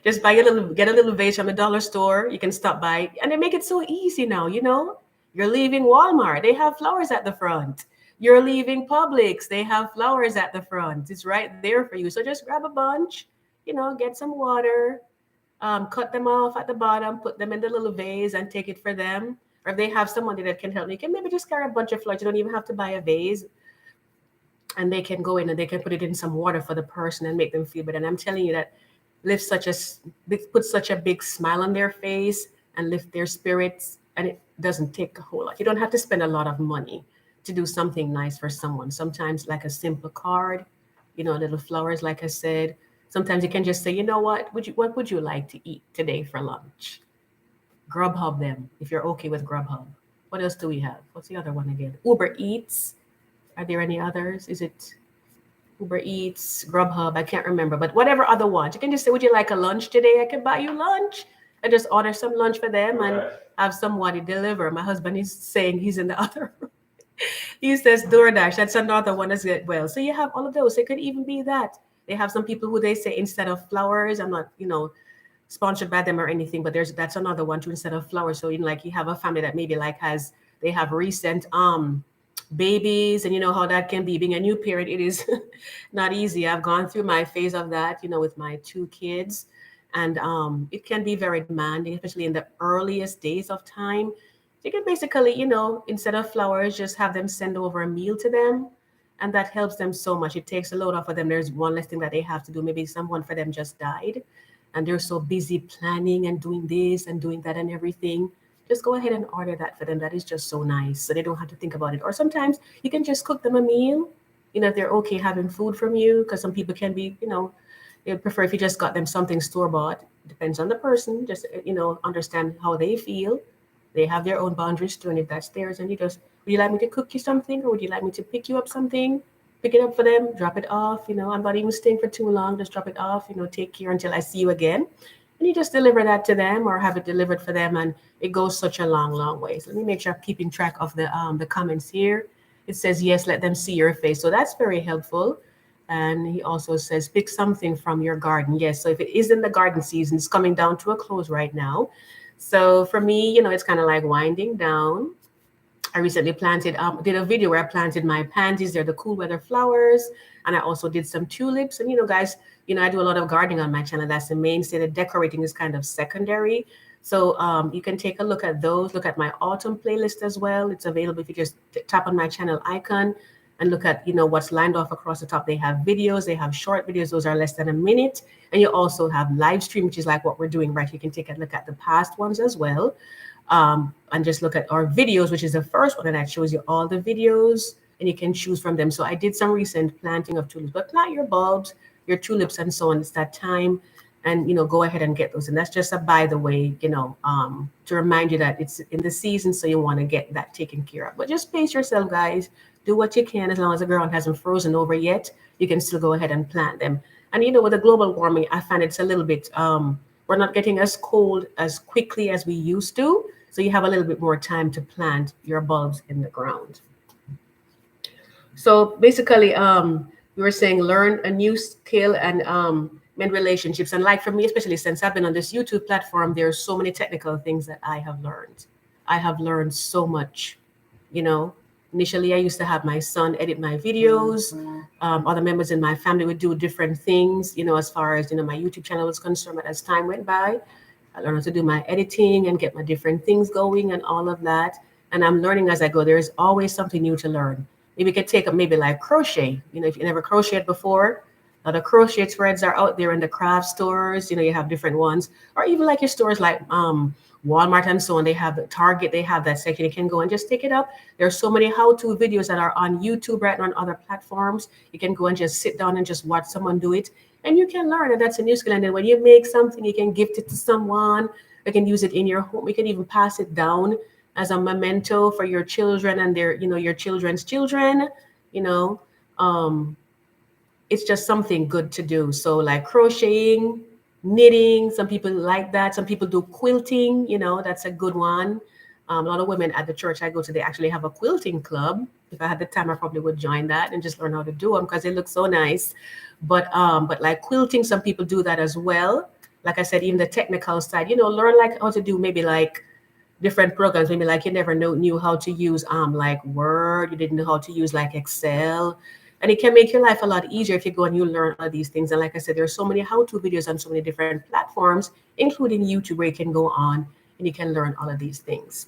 Just get a little vase from the dollar store. You can stop by, and they make it so easy now. You're leaving Walmart, they have flowers at the front. You're leaving Publix, they have flowers at the front. It's right there for you. So just grab a bunch, get some water, cut them off at the bottom, put them in the little vase, and take it for them. Or if they have somebody that can help, you can maybe just carry a bunch of flowers. You don't even have to buy a vase, and they can go in and they can put it in some water for the person and make them feel better. And I'm telling you that lift put such a big smile on their face and lift their spirits. And it doesn't take a whole lot. You don't have to spend a lot of money to do something nice for someone. Sometimes like a simple card, little flowers, like I said. Sometimes you can just say, what would you like to eat today for lunch? Grubhub them if you're okay with Grubhub. What else do we have? What's the other one again? Uber Eats. Are there any others? Is it Uber Eats, Grubhub? I can't remember, but whatever other ones. You can just say, would you like a lunch today? I can buy you lunch. I just order some lunch for them and have somebody deliver. My husband is saying he's in the other room. He says DoorDash. That's another one as well. So you have all of those. It could even be that. They have some people who they say instead of flowers, I'm not, sponsored by them or anything, but that's another one too, instead of flowers. So like you have a family that maybe like they have recent babies, and you know how that can be. Being a new parent, it is not easy. I've gone through my phase of that, with my two kids, and it can be very demanding, especially in the earliest days of time. You can basically, instead of flowers, just have them send over a meal to them, and that helps them so much. It takes a load off of them. There's one less thing that they have to do. Maybe someone for them just died, and they're so busy planning and doing this and doing that and everything. Just go ahead and order that for them. That is just so nice. So they don't have to think about it. Or sometimes you can just cook them a meal, if they're okay having food from you, because some people can be, they prefer if you just got them something store bought. Depends on the person. Just, understand how they feel. They have their own boundaries too. And if that's theirs, and would you like me to cook you something? Or would you like me to pick you up something? Pick it up for them, drop it off. I'm not even staying for too long. Just drop it off, take care until I see you again. And you just deliver that to them or have it delivered for them. And it goes such a long, long way. So let me make sure I'm keeping track of the comments here. It says, yes, let them see your face. So that's very helpful. And he also says, pick something from your garden. Yes. So if it is in the garden season, it's coming down to a close right now. So for me, it's kind of like winding down. I recently did a video where I planted my pansies. They're the cool weather flowers. And I also did some tulips. And, guys, I do a lot of gardening on my channel. That's the mainstay. The decorating is kind of secondary. So you can take a look at those. Look at my autumn playlist as well. It's available if you just tap on my channel icon and look at, what's lined off across the top. They have videos. They have short videos. Those are less than a minute. And you also have live stream, which is like what we're doing right. You can take a look at the past ones as well. And just look at our videos, which is the first one, and that shows you all the videos, and you can choose from them. So I did some recent planting of tulips, but plant your bulbs, your tulips, and so on. It's that time, and go ahead and get those. And that's just a by the way, to remind you that it's in the season, so you want to get that taken care of. But just pace yourself, guys. Do what you can. As long as the ground hasn't frozen over yet, you can still go ahead and plant them. And with the global warming, I find it's a little bit we're not getting as cold as quickly as we used to. So you have a little bit more time to plant your bulbs in the ground. So basically, we were saying learn a new skill and mend relationships. And like for me, especially since I've been on this YouTube platform, there are so many technical things that I have learned. I have learned so much, Initially, I used to have my son edit my videos. Other members in my family would do different things, as far as, my YouTube channel was concerned. But as time went by, I learned how to do my editing and get my different things going and all of that. And I'm learning as I go. There's always something new to learn. Maybe you could take up maybe like crochet. If you never crocheted before, Now the crochet threads are out there in the craft stores. You know, you have different ones, or even like your stores like Walmart and so on. They have the Target. They have that section. You can go and just take it up. There are so many how-to videos that are on YouTube right now, on other platforms. You can go and just sit down and just watch someone do it, and you can learn. And that's a new skill. And then when you make something, you can gift it to someone. You can use it in your home. You can even pass it down as a memento for your children and their, you know, your children's children. You know, um, it's just something good to do. So like crocheting, knitting, some people like that. Some people do quilting, you know, that's a good one. A lot of women at the church I go to, they actually have a quilting club. If I had the time, I probably would join that and just learn how to do them because they look so nice. But like quilting, some people do that as well. Like I said, even the technical side, you know, learn like how to do maybe like different programs. Maybe like you never knew how to use like Word, you didn't know how to use like Excel. And it can make your life a lot easier if you go and you learn all these things. And like I said, there's so many how-to videos on so many different platforms, including YouTube, where you can go on and you can learn all of these things.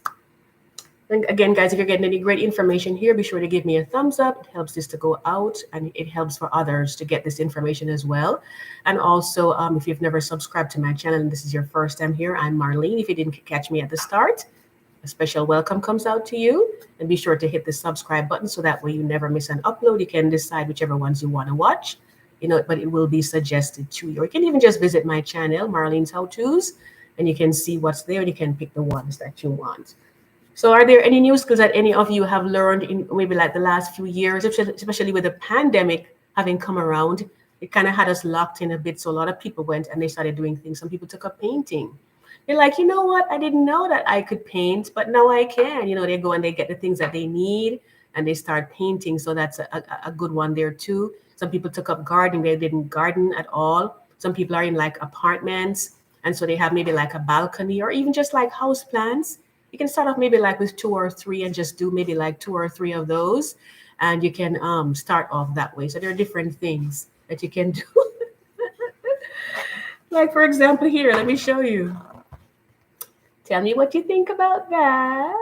And again, guys, if you're getting any great information here, be sure to give me a thumbs up. It helps this to go out, and it helps for others to get this information as well. And also, if you've never subscribed to my channel and this is your first time here, I'm Marlene. If you didn't catch me at the start, a special welcome comes out to you. And be sure to hit the subscribe button so that way you never miss an upload. You can decide whichever ones you want to watch, you know, but it will be suggested to you. Or you can even just visit my channel, Marlene's How To's, and you can see what's there and you can pick the ones that you want. So are there any new skills that any of you have learned in maybe like the last few years, especially with the pandemic having come around? It kind of had us locked in a bit. So a lot of people went and they started doing things. Some people took up painting. They're like, you know what? I didn't know that I could paint, but now I can. You know, they go and they get the things that they need and they start painting. So that's a good one there too. Some people took up gardening. They didn't garden at all. Some people are in like apartments. And so they have maybe like a balcony or even just like house plants. You can start off maybe like with 2 or 3 and just do maybe like 2 or 3 of those. And you can start off that way. So there are different things that you can do. Like, for example, here, let me show you. Tell me what you think about that.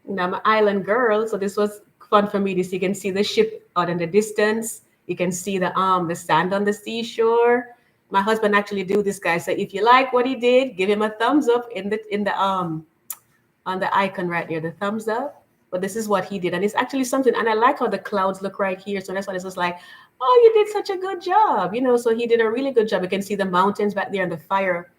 Now, I'm an island girl, so this was fun for me. This, you can see the ship out in the distance. You can see the sand on the seashore. My husband actually do this, guy. So if you like what he did, give him a thumbs up in the on the icon right there, the thumbs up. But this is what he did, and it's actually something. And I like how the clouds look right here. So that's why it's just like, oh, you did such a good job, you know. So he did a really good job. You can see the mountains back there and the fire.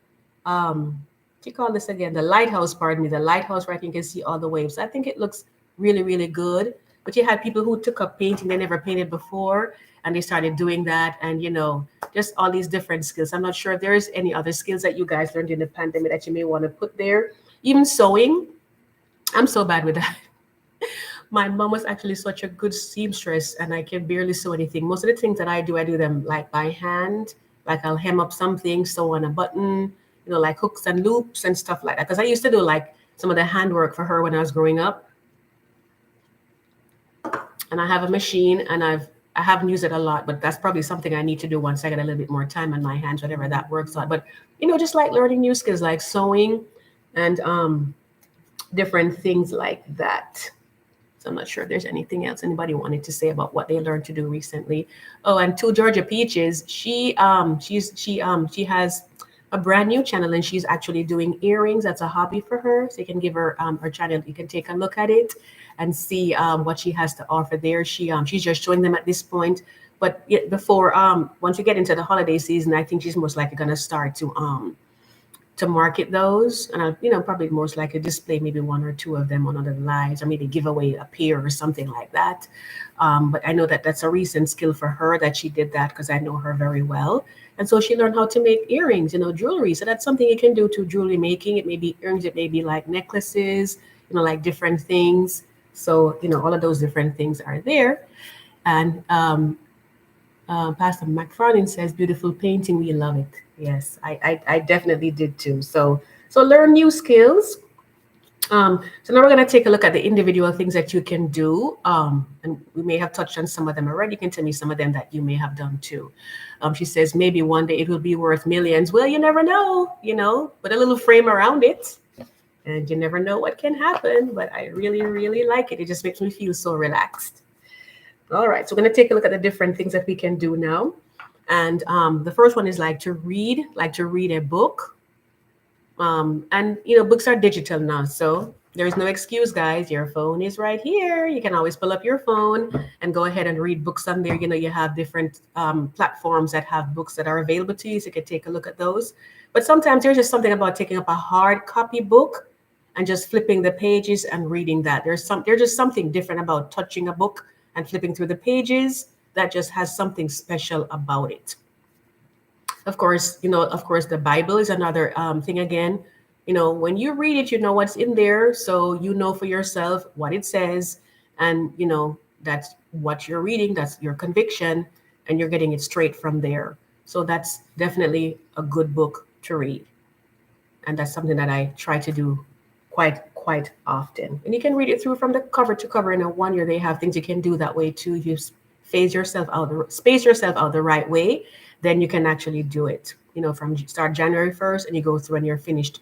What do you call this again? The lighthouse, pardon me, the lighthouse, right? You can see all the waves. I think it looks really, really good. But you had people who took up painting, they never painted before, and they started doing that. And, you know, just all these different skills. I'm not sure if there is any other skills that you guys learned in the pandemic that you may want to put there. Even sewing. I'm so bad with that. My mom was actually such a good seamstress, and I can barely sew anything. Most of the things that I do them like by hand. Like I'll hem up something, sew on a button, you know, like hooks and loops and stuff like that. Because I used to do like some of the handwork for her when I was growing up. And I have a machine, and I haven't used it a lot, but that's probably something I need to do once I get a little bit more time on my hands, whatever that works out. But you know, just like learning new skills like sewing and different things like that. So I'm not sure if there's anything else anybody wanted to say about what they learned to do recently. Oh, and to Georgia Peaches, she has a brand new channel, and she's actually doing earrings. That's a hobby for her. So you can give her her channel. You can take a look at it and see what she has to offer there. She's just showing them at this point. But before once we get into the holiday season, I think she's most likely gonna start to market those, and I'll, you know, probably most likely display maybe 1 or 2 of them on other lives, or maybe give away a pair or something like that. But I know that that's a recent skill for her that she did that because I know her very well. And so she learned how to make earrings, you know, jewelry. So that's something you can do to jewelry making. It may be earrings, it may be like necklaces, you know, like different things. So, you know, all of those different things are there. And Pastor McFarlane says, beautiful painting, we love it. Yes, I definitely did too. So learn new skills. So now we're going to take a look at the individual things that you can do. And we may have touched on some of them already. You can tell me some of them that you may have done too. She says, maybe one day it will be worth millions. Well, you never know, you know, put a little frame around it. And you never know what can happen. But I really, really like it. It just makes me feel so relaxed. All right, so we're going to take a look at the different things that we can do now. And the first one is like to read a book. And books are digital now, so there's no excuse, guys. Your phone is right here. You can always pull up your phone and go ahead and read books on there. You have different platforms that have books that are available to you, so you can take a look at those. But sometimes there's just something about taking up a hard copy book and just flipping the pages and reading that. There's just something different about touching a book and flipping through the pages that just has something special about it. Of course, the Bible is another thing again. When you read it, you know what's in there, so you know for yourself what it says, and that's what you're reading, that's your conviction, and you're getting it straight from there. So that's definitely a good book to read, and that's something that I try to do quite often. And you can read it through from the cover to cover in a 1 year. They have things you can do that way too. If you space yourself out the right way, then you can actually do it. From start January 1st and you go through and you're finished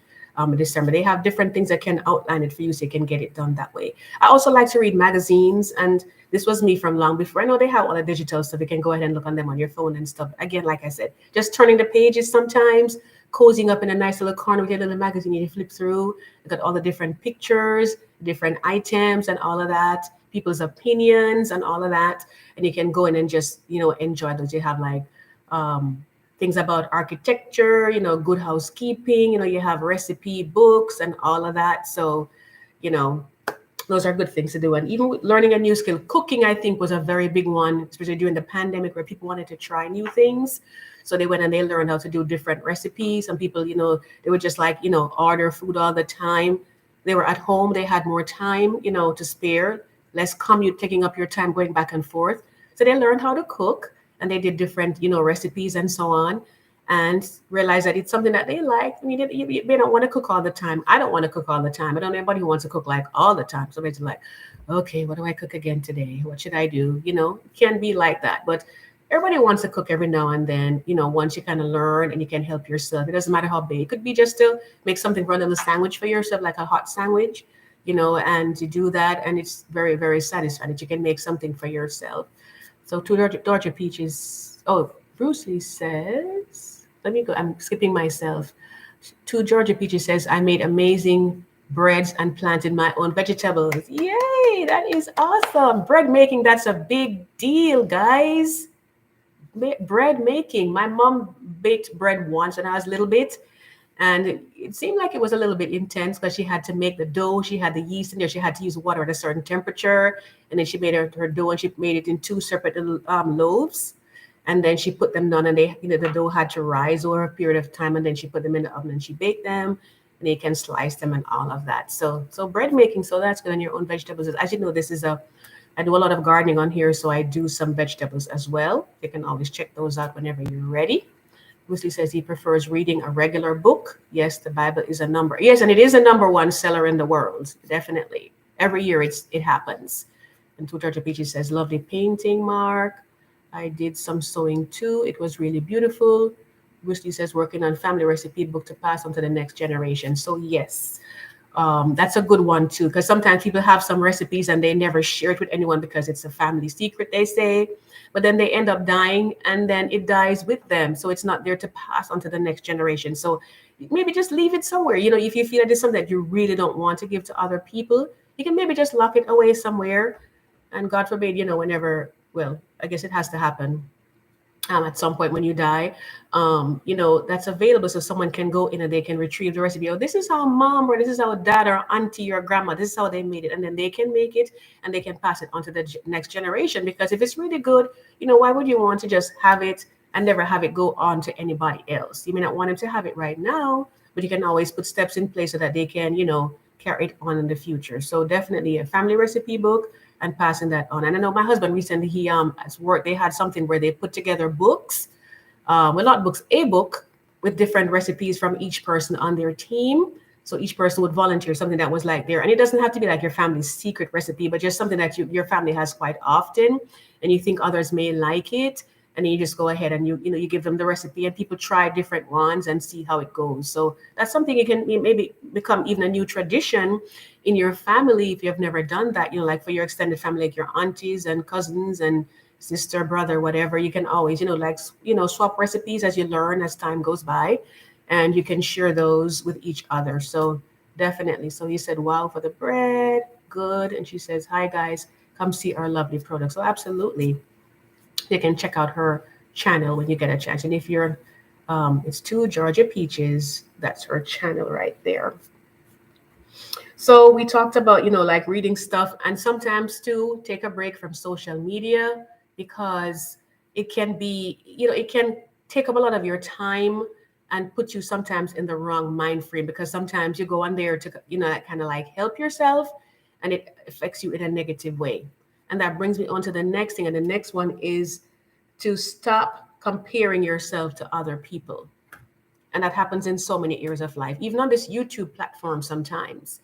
December. They have different things that can outline it for you so you can get it done that way. I also like to read magazines, and this was me from long before. I know they have all the digital stuff. You can go ahead and look on them on your phone and stuff. Again, like I said, just turning the pages sometimes, cozying up in a nice little corner with your little magazine you flip through. You got all the different pictures, different items and all of that, people's opinions and all of that. And you can go in and just, enjoy those. You have like things about architecture, good housekeeping, you have recipe books and all of that. So, you know, those are good things to do. And even with learning a new skill, cooking, I think, was a very big one, especially during the pandemic where people wanted to try new things. So they went and they learned how to do different recipes. Some people, they would just like, order food all the time. They were at home, they had more time, to spare, less commute taking up your time going back and forth. So they learned how to cook and they did different, recipes and so on, and realized that it's something that they like. I mean, they don't want to cook all the time. I don't want to cook all the time. I don't know anybody who wants to cook like all the time. So it's like, okay, what do I cook again today? What should I do? It can be like that. But everybody wants to cook every now and then, once you kind of learn and you can help yourself. It doesn't matter how big. It could be just to make something for a little sandwich for yourself, like a hot sandwich, and you do that. And it's very, very satisfying that you can make something for yourself. So to Georgia Peaches, oh, Bruce Lee says, let me go, I'm skipping myself. To Georgia Peaches says, I made amazing breads and planted my own vegetables. Yay, that is awesome. Bread making, that's a big deal, guys. Bread making. My mom baked bread once when I was a little bit, and it seemed like it was a little bit intense because she had to make the dough. She had the yeast in there. She had to use water at a certain temperature. And then she made her dough and she made it in two separate little loaves. And then she put them down and the dough had to rise over a period of time. And then she put them in the oven and she baked them. And you can slice them and all of that. So bread making, so that's good on your own vegetables. As you know, I do a lot of gardening on here. So I do some vegetables as well. You can always check those out whenever you're ready. Wesley says he prefers reading a regular book. Yes, the Bible is a number. Yes, and it is a number one seller in the world. Definitely. Every year it happens. And Tutarcha Peachy says, lovely painting, Mark. I did some sewing too. It was really beautiful. Wesley says, working on family recipe book to pass on to the next generation. So yes, that's a good one too, because sometimes people have some recipes and they never share it with anyone because it's a family secret, they say. But then they end up dying and then it dies with them. So it's not there to pass on to the next generation. So maybe just leave it somewhere. If you feel that it's something that you really don't want to give to other people, you can maybe just lock it away somewhere. And God forbid, whenever, well, I guess it has to happen at some point when you die, that's available so someone can go in and they can retrieve the recipe. Oh, this is how mom or this is how dad or auntie or grandma, this is how they made it. And then they can make it and they can pass it on to the next generation. Because if it's really good, why would you want to just have it and never have it go on to anybody else? You may not want them to have it right now, but you can always put steps in place so that they can, carry it on in the future. So definitely a family recipe book and passing that on. And I know my husband recently, he at work, they had something where they put together books, well, not books, a book with different recipes from each person on their team. So each person would volunteer something that was like there. And it doesn't have to be like your family's secret recipe, but just something that your family has quite often and you think others may like it. And then you just go ahead and you give them the recipe and people try different ones and see how it goes. So that's something you can maybe become even a new tradition in your family if you have never done that, like for your extended family, like your aunties and cousins and sister, brother, whatever, you can always, like, swap recipes as you learn as time goes by, and you can share those with each other. So definitely. So you said, wow, for the bread, good. And she says, hi guys, come see our lovely products. So absolutely, you can check out her channel when you get a chance. And if you're, it's Two Georgia Peaches, that's her channel right there. So we talked about, like reading stuff, and sometimes too take a break from social media, because it can be, it can take up a lot of your time and put you sometimes in the wrong mind frame, because sometimes you go on there to, like, kind of like help yourself, and it affects you in a negative way. And that brings me on to the next thing. And the next one is to stop comparing yourself to other people. And that happens in so many areas of life, even on this YouTube platform sometimes.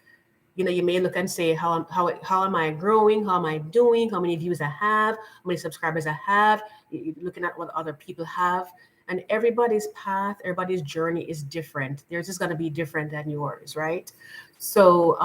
You may look and say, how am I growing? How am I doing? How many views I have? How many subscribers I have? You're looking at what other people have. And everybody's path, everybody's journey is different. Theirs is going to be different than yours, right? So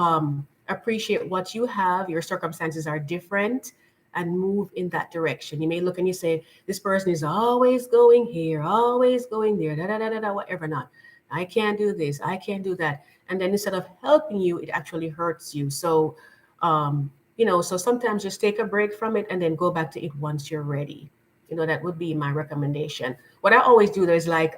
appreciate what you have. Your circumstances are different, and move in that direction. You may look and you say, this person is always going here, always going there, da da da da da, whatever not. I can't do this, I can't do that. And then instead of helping you, it actually hurts you. So, so sometimes just take a break from it and then go back to it once you're ready. That would be my recommendation. What I always do, there's like,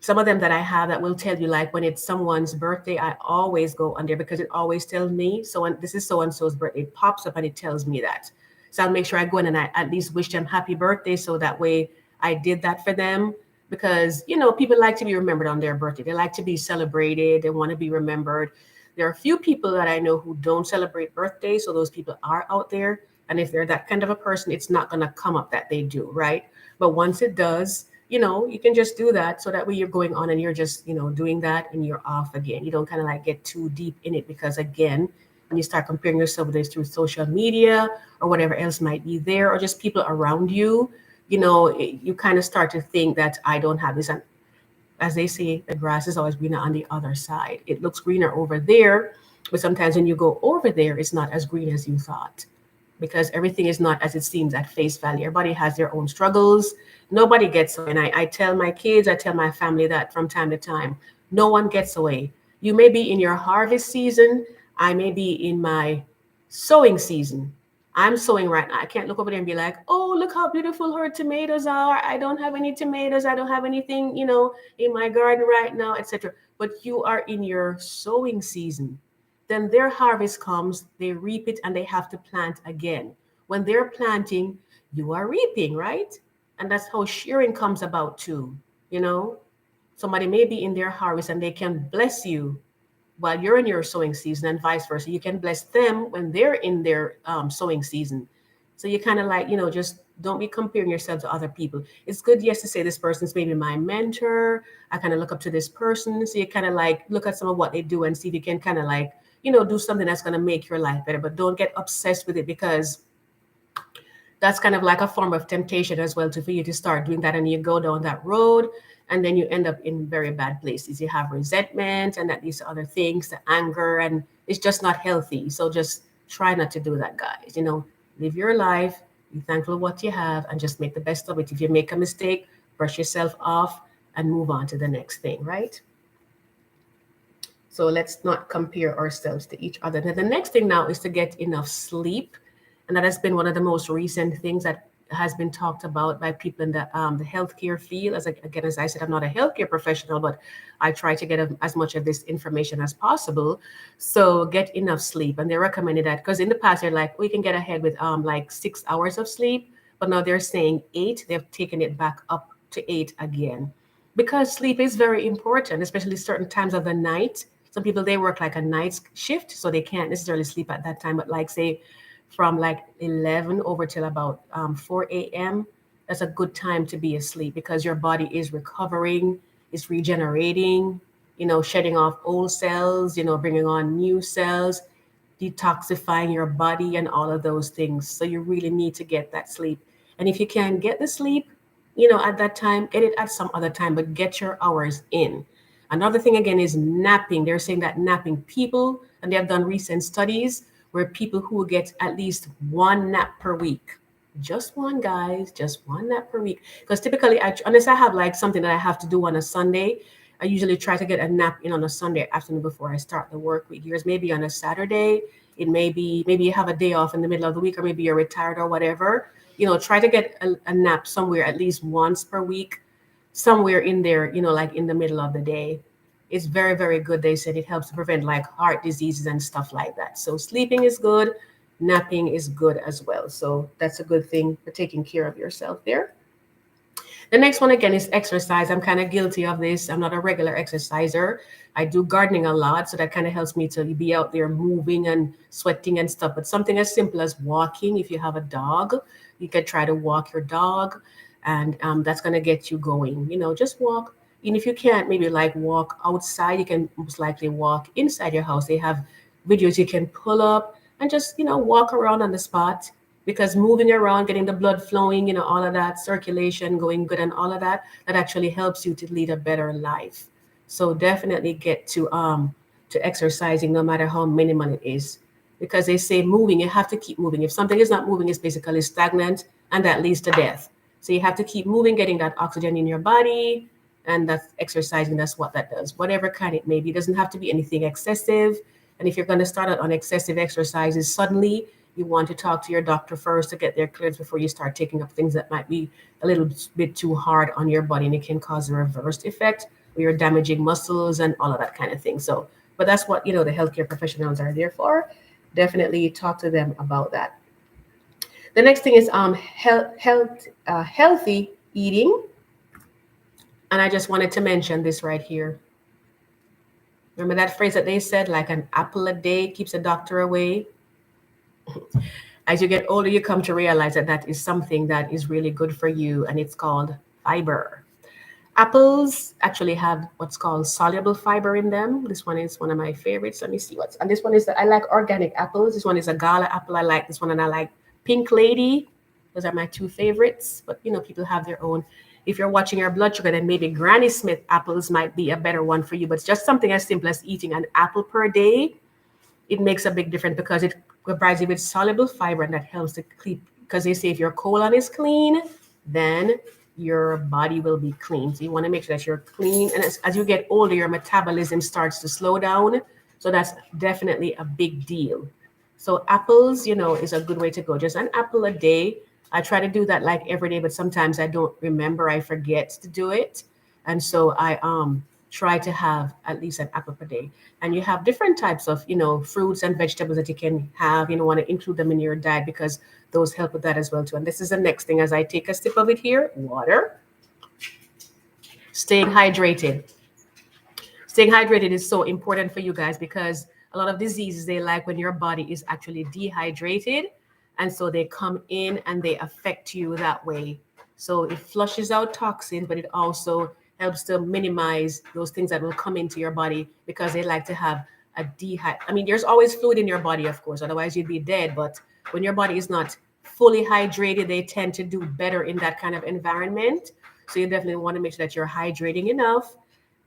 some of them that I have that will tell you, like when it's someone's birthday, I always go on there because it always tells me. So when this is so and so's birthday, it pops up and it tells me that. So I'll make sure I go in and I at least wish them happy birthday, so that way I did that for them. Because people like to be remembered on their birthday. They like to be celebrated. They want to be remembered. There are a few people that I know who don't celebrate birthdays, so those people are out there. And if they're that kind of a person, it's not going to come up that they do, right? But once it does, you can just do that, so that way you're going on and you're just, doing that, and you're off again. You don't kind of like get too deep in it, because again, when you start comparing yourself with this through social media or whatever else might be there, or just people around you, you kind of start to think that I don't have this. And as they say, the grass is always greener on the other side. It looks greener over there, but sometimes when you go over there, it's not as green as you thought, because everything is not as it seems at face value. Everybody has their own struggles. Nobody gets away. And I tell my kids, I tell my family that from time to time, no one gets away. You may be in your harvest season. I may be in my sowing season. I'm sowing right now. I can't look over there and be like, oh, look how beautiful her tomatoes are. I don't have any tomatoes. I don't have anything, in my garden right now, etc. But you are in your sowing season. Then their harvest comes, they reap it, and they have to plant again. When they're planting, you are reaping, right? And that's how sharing comes about too. You know, somebody may be in their harvest and they can bless you while you're in your sowing season, and vice versa. You can bless them when they're in their sowing season. So you kind of like, just don't be comparing yourself to other people. It's good, yes, to say this person's maybe my mentor. I kind of look up to this person. So you kind of like look at some of what they do and see if you can kind of like, do something that's going to make your life better. But don't get obsessed with it, because that's kind of like a form of temptation as well, to for you to start doing that, and you go down that road, and then you end up in very bad places. You have resentment and that these other things, the anger, and it's just not healthy. So just try not to do that, guys. Live your life, be thankful for what you have, and just make the best of it. If you make a mistake, brush yourself off and move on to the next thing, right? So let's not compare ourselves to each other. Now, the next thing now is to get enough sleep. And that has been one of the most recent things that has been talked about by people in the healthcare field. As I said, I'm not a healthcare professional, but I try to get as much of this information as possible. So get enough sleep. And they recommended that, because in the past they're like, we can get ahead with like 6 hours of sleep, but now they're saying 8. They've taken it back up to 8 again, because sleep is very important, especially certain times of the night. Some people, they work like a night shift, so they can't necessarily sleep at that time. But like say from like 11 over till about 4 a.m., that's a good time to be asleep, because your body is recovering, is regenerating, shedding off old cells, bringing on new cells, detoxifying your body, and all of those things. So you really need to get that sleep. And if you can get the sleep, at that time, get it at some other time, but get your hours in. Another thing again is napping. They're saying that napping, people, and they have done recent studies where people who get at least one nap per week, Just one, guys, just one nap per week. Because typically, unless I have like something that I have to do on a Sunday, I usually try to get a nap in on a Sunday afternoon before I start the work week. Here's maybe on a Saturday. It may be maybe you have a day off in the middle of the week, or maybe you're retired or whatever. Try to get a nap somewhere at least once per week, somewhere in there. Like in the middle of the day. It's very, very good. They said it helps to prevent like heart diseases and stuff like that. So sleeping is good, napping is good as well. So that's a good thing for taking care of yourself there. The next one again is exercise. I'm kind of guilty of this. I'm not a regular exerciser. I do gardening a lot, so that kind of helps me to be out there moving and sweating and stuff. But something as simple as walking, if you have a dog, you could try to walk your dog, and that's going to get you going. Just walk. And if you can't, maybe like walk outside, you can most likely walk inside your house. They have videos you can pull up and just, walk around on the spot, because moving around, getting the blood flowing, all of that circulation going good and all of that, that actually helps you to lead a better life. So definitely get to exercising no matter how minimal it is. Because they say moving, you have to keep moving. If something is not moving, it's basically stagnant, and that leads to death. So you have to keep moving, getting that oxygen in your body, and that's exercising. That's what that does. Whatever kind it may be, it doesn't have to be anything excessive. And if you're going to start out on excessive exercises suddenly, you want to talk to your doctor first to get their clearance before you start taking up things that might be a little bit too hard on your body, and it can cause a reversed effect where you're damaging muscles and all of that kind of thing. So, but that's what the healthcare professionals are there for. Definitely talk to them about that. The next thing is healthy eating, and I just wanted to mention this right here. Remember that phrase that they said, like an apple a day keeps a doctor away? As you get older, you come to realize that that is something that is really good for you, and it's called fiber. Apples actually have what's called soluble fiber in them. This one is one of my favorites. Let me see and this one is I like organic apples. This one is a gala apple. I like this one, and I like Pink Lady. Those are my two favorites. But people have their own. If you're watching your blood sugar, then maybe Granny Smith apples might be a better one for you. But it's just something as simple as eating an apple per day. It makes a big difference because it provides you with soluble fiber, and that helps to keep, because they say if your colon is clean, then your body will be clean. So you want to make sure that you're clean. And as you get older, your metabolism starts to slow down. So that's definitely a big deal. So apples, is a good way to go. Just an apple a day. I try to do that like every day, but sometimes I don't remember. I forget to do it. And so I try to have at least an apple per day. And you have different types of, fruits and vegetables that you can have, want to include them in your diet, because those help with that as well too. And this is the next thing as I take a sip of it here, water. Staying hydrated. Staying hydrated is so important for you guys, because a lot of diseases, they like when your body is actually dehydrated. And so they come in and they affect you that way. So it flushes out toxins, but it also helps to minimize those things that will come into your body, because they like to have a I mean, there's always fluid in your body, of course, otherwise you'd be dead. But when your body is not fully hydrated, they tend to do better in that kind of environment. So you definitely want to make sure that you're hydrating enough.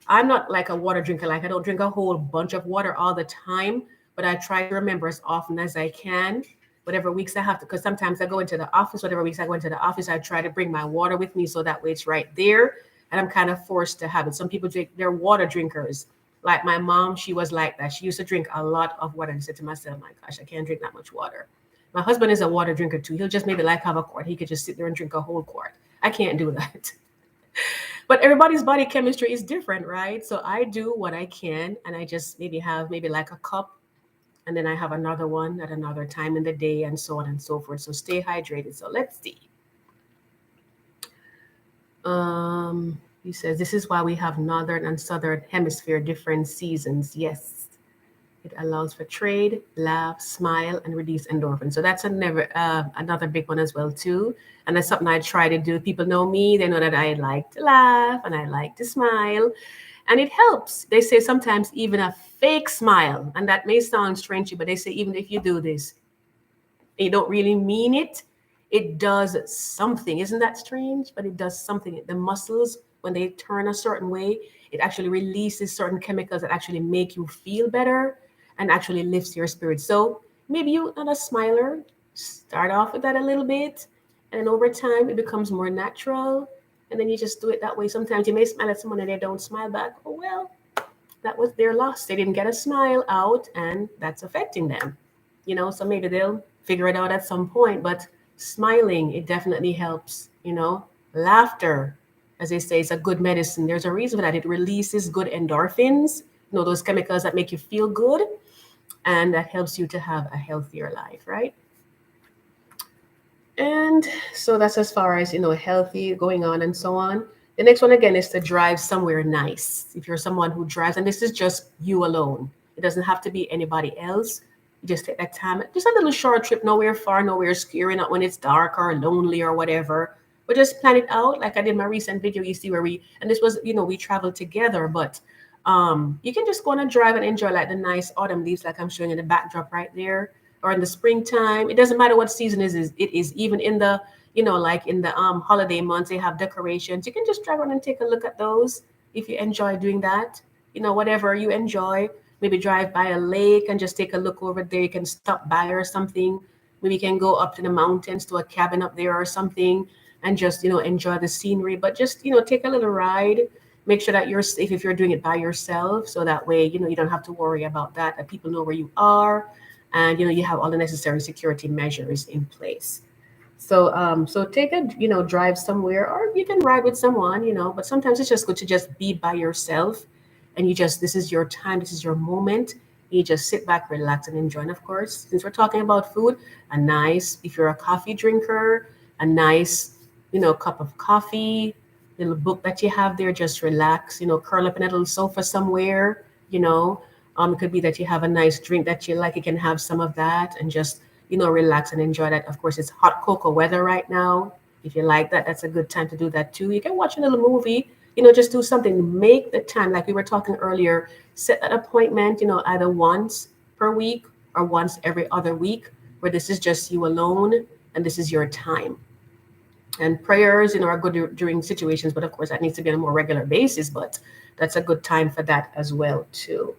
I'm not like a water drinker. Like I don't drink a whole bunch of water all the time, but I try to remember as often as I can. Whatever weeks I have to, because sometimes I go into the office, whatever weeks I go into the office, I try to bring my water with me, so that way it's right there. And I'm kind of forced to have it. Some people they're water drinkers. Like my mom, she was like that. She used to drink a lot of water. And I said to myself, my gosh, I can't drink that much water. My husband is a water drinker too. He'll just maybe like have a quart. He could just sit there and drink a whole quart. I can't do that. But everybody's body chemistry is different, right? So I do what I can, and I just maybe have maybe like a cup, and then I have another one at another time in the day, and so on and so forth. So stay hydrated. So let's see. He says this is why we have northern and southern hemisphere different seasons. Yes, it allows for trade, laugh, smile, and release endorphins. So that's another big one as well too. And that's something I try to do. People know me; they know that I like to laugh and I like to smile, and it helps. They say sometimes even a fake smile, and that may sound strange, but they say even if you do this, you don't really mean it, it does something. Isn't that strange? But it does something. The muscles, when they turn a certain way, it actually releases certain chemicals that actually make you feel better and actually lifts your spirit. So maybe you're not a smiler. Start off with that a little bit. And then over time, it becomes more natural. And then you just do it that way. Sometimes you may smile at someone and they don't smile back. Oh, well, that was their loss. They didn't get a smile out, and that's affecting them. So maybe they'll figure it out at some point. But smiling, it definitely helps. Laughter, as they say, is a good medicine. There's a reason for that. It releases good endorphins, those chemicals that make you feel good, and that helps you to have a healthier life, right? And so that's as far as, healthy going on and so on. The next one again is to drive somewhere nice. If you're someone who drives, and this is just you alone, it doesn't have to be anybody else. You just take that time, just a little short trip, nowhere far, nowhere scary, not when it's dark or lonely or whatever. But just plan it out. Like I did my recent video, you see where and this was, we traveled together, but you can just go on a drive and enjoy like the nice autumn leaves, like I'm showing in the backdrop right there, or in the springtime. It doesn't matter what season it is even in the, like in the holiday months, they have decorations. You can just drive around and take a look at those if you enjoy doing that. Whatever you enjoy, maybe drive by a lake and just take a look over there. You can stop by or something. Maybe you can go up to the mountains to a cabin up there or something and just, enjoy the scenery. But just, take a little ride. Make sure that you're safe if you're doing it by yourself. So that way, you don't have to worry about that people know where you are, and you have all the necessary security measures in place. So take a drive somewhere, or you can ride with someone, but sometimes it's just good to just be by yourself, and this is your time, this is your moment. You just sit back, relax, and enjoy. And of course, since we're talking about food, if you're a coffee drinker, a nice cup of coffee, little book that you have there, just relax, curl up in a little sofa somewhere. It could be that you have a nice drink that you like. You can have some of that and just, relax and enjoy that. Of course, it's hot cocoa weather right now. If you like that, that's a good time to do that too. You can watch a little movie, just do something. Make the time, like we were talking earlier, set that appointment, either once per week or once every other week, where this is just you alone and this is your time. And prayers, are good during situations, but of course that needs to be on a more regular basis. But that's a good time for that as well too.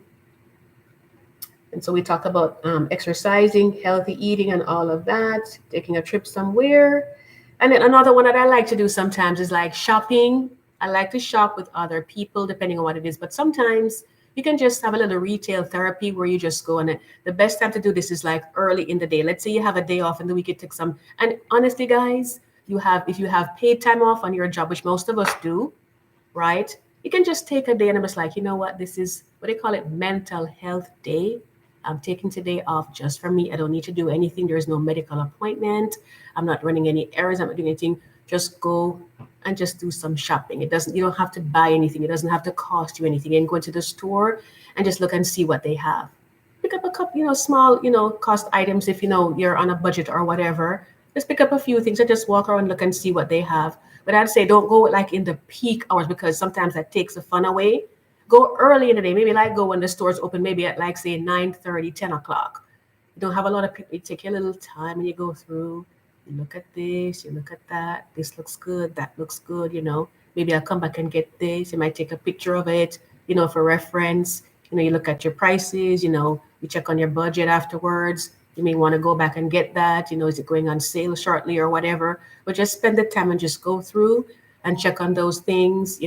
And so we talk about exercising, healthy eating, and all of that, taking a trip somewhere. And then another one that I like to do sometimes is like shopping. I like to shop with other people, depending on what it is. But sometimes you can just have a little retail therapy where you just go on it. The best time to do this is like early in the day. Let's say you have a day off in the week, you take some. And honestly, guys, if you have paid time off on your job, which most of us do, right? You can just take a day and I'm just like, you know what? This is what they call it, mental health day. I'm taking today off just for me. I don't need to do anything. There is no medical appointment. I'm not running any errands. I'm not doing anything. Just go and just do some shopping. You don't have to buy anything. It doesn't have to cost you anything. And go into the store and just look and see what they have. Pick up a couple, small, cost items if you're on a budget or whatever. Just pick up a few things and just walk around and look and see what they have. But I'd say don't go like in the peak hours, because sometimes that takes the fun away. Go early in the day, maybe like go when the stores open, maybe at like say 9:30, 10 o'clock. You don't have a lot of people. You take your little time and you go through. You look at this, you look at that. This looks good, that looks good. Maybe I'll come back and get this. You might take a picture of it, for reference. You look at your prices, you check on your budget afterwards. You may want to go back and get that. Is it going on sale shortly or whatever? But just spend the time and just go through and check on those things,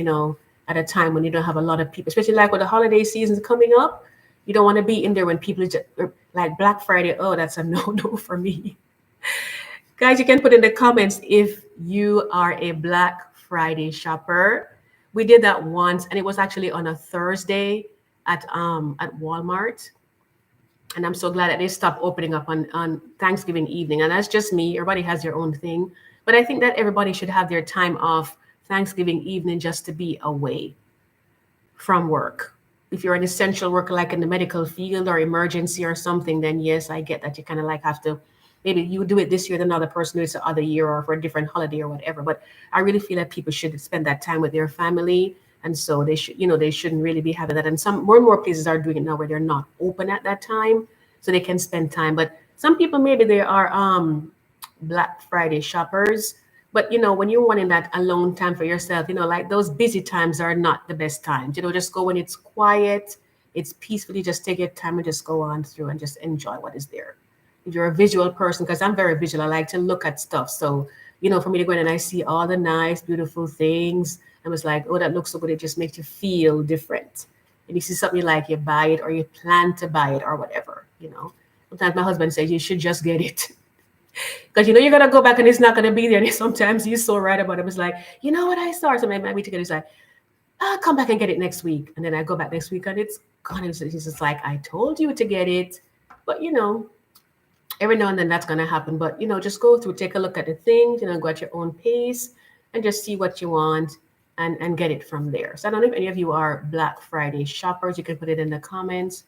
at a time when you don't have a lot of people, especially like with the holiday seasons coming up. You don't want to be in there when people just like Black Friday. Oh, that's a no for me. Guys, you can put in the comments if you are a Black Friday shopper. We did that once, and it was actually on a Thursday at Walmart. And I'm so glad that they stopped opening up on Thanksgiving evening. And that's just me. Everybody has their own thing. But I think that everybody should have their time off Thanksgiving evening just to be away from work. If you're an essential worker, like in the medical field or emergency or something, then yes, I get that you kind of like have to, maybe you do it this year, then another person do it the other year or for a different holiday or whatever. But I really feel that people should spend that time with their family. And so they should, they shouldn't really be having that. And some more and more places are doing it now where they're not open at that time, so they can spend time. But some people, maybe they are Black Friday shoppers. But when you're wanting that alone time for yourself, like those busy times are not the best times. Just go when it's quiet, it's peaceful. You just take your time and just go on through and just enjoy what is there. If you're a visual person, because I'm very visual, I like to look at stuff. So for me to go in and I see all the nice, beautiful things. I was like, oh, that looks so good. It just makes you feel different. And you see something you like, you buy it or you plan to buy it or whatever. Sometimes my husband says you should just get it. Because you're gonna go back and it's not gonna be there. And sometimes he's so right about it. It's like, you know what I saw? So maybe we together. He's like, I'll come back and get it next week. And then I go back next week and it's gone. He's just like, I told you to get it. But every now and then that's going to happen. But just go through, take a look at the things, go at your own pace and just see what you want and get it from there. So I don't know if any of you are Black Friday shoppers. You can put it in the comments.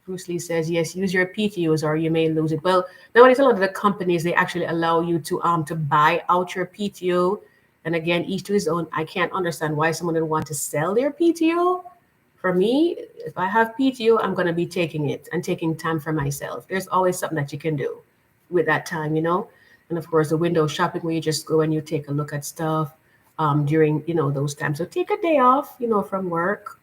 Bruce Lee says, yes, use your PTOs or you may lose it. Well, nowadays a lot of the companies, they actually allow you to buy out your PTO. And again, each to his own. I can't understand why someone would want to sell their PTO. For me, if I have PTO, I'm going to be taking it and taking time for myself. There's always something that you can do with that time. And of course, the window shopping where you just go and you take a look at stuff during, those times. So take a day off, from work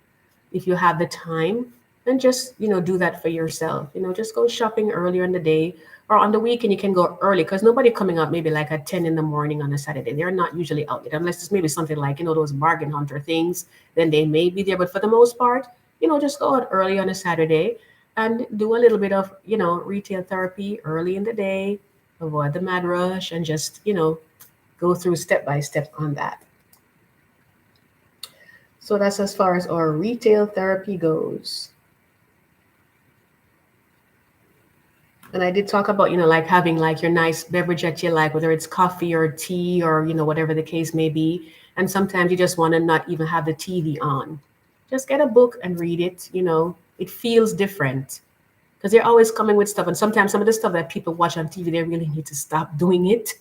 if you have the time and just, do that for yourself. Just go shopping earlier in the day or on the weekend. You can go early because nobody coming out maybe like at 10 in the morning on a Saturday. They're not usually out yet unless it's maybe something like, those bargain hunter things. Then they may be there. But for the most part, just go out early on a Saturday and do a little bit of, retail therapy early in the day, avoid the mad rush and just, go through step by step on that. So that's as far as our retail therapy goes. And I did talk about, like having like your nice beverage that you like, whether it's coffee or tea or, whatever the case may be. And sometimes you just want to not even have the TV on. Just get a book and read it. It feels different because they're always coming with stuff. And sometimes some of the stuff that people watch on TV, they really need to stop doing it.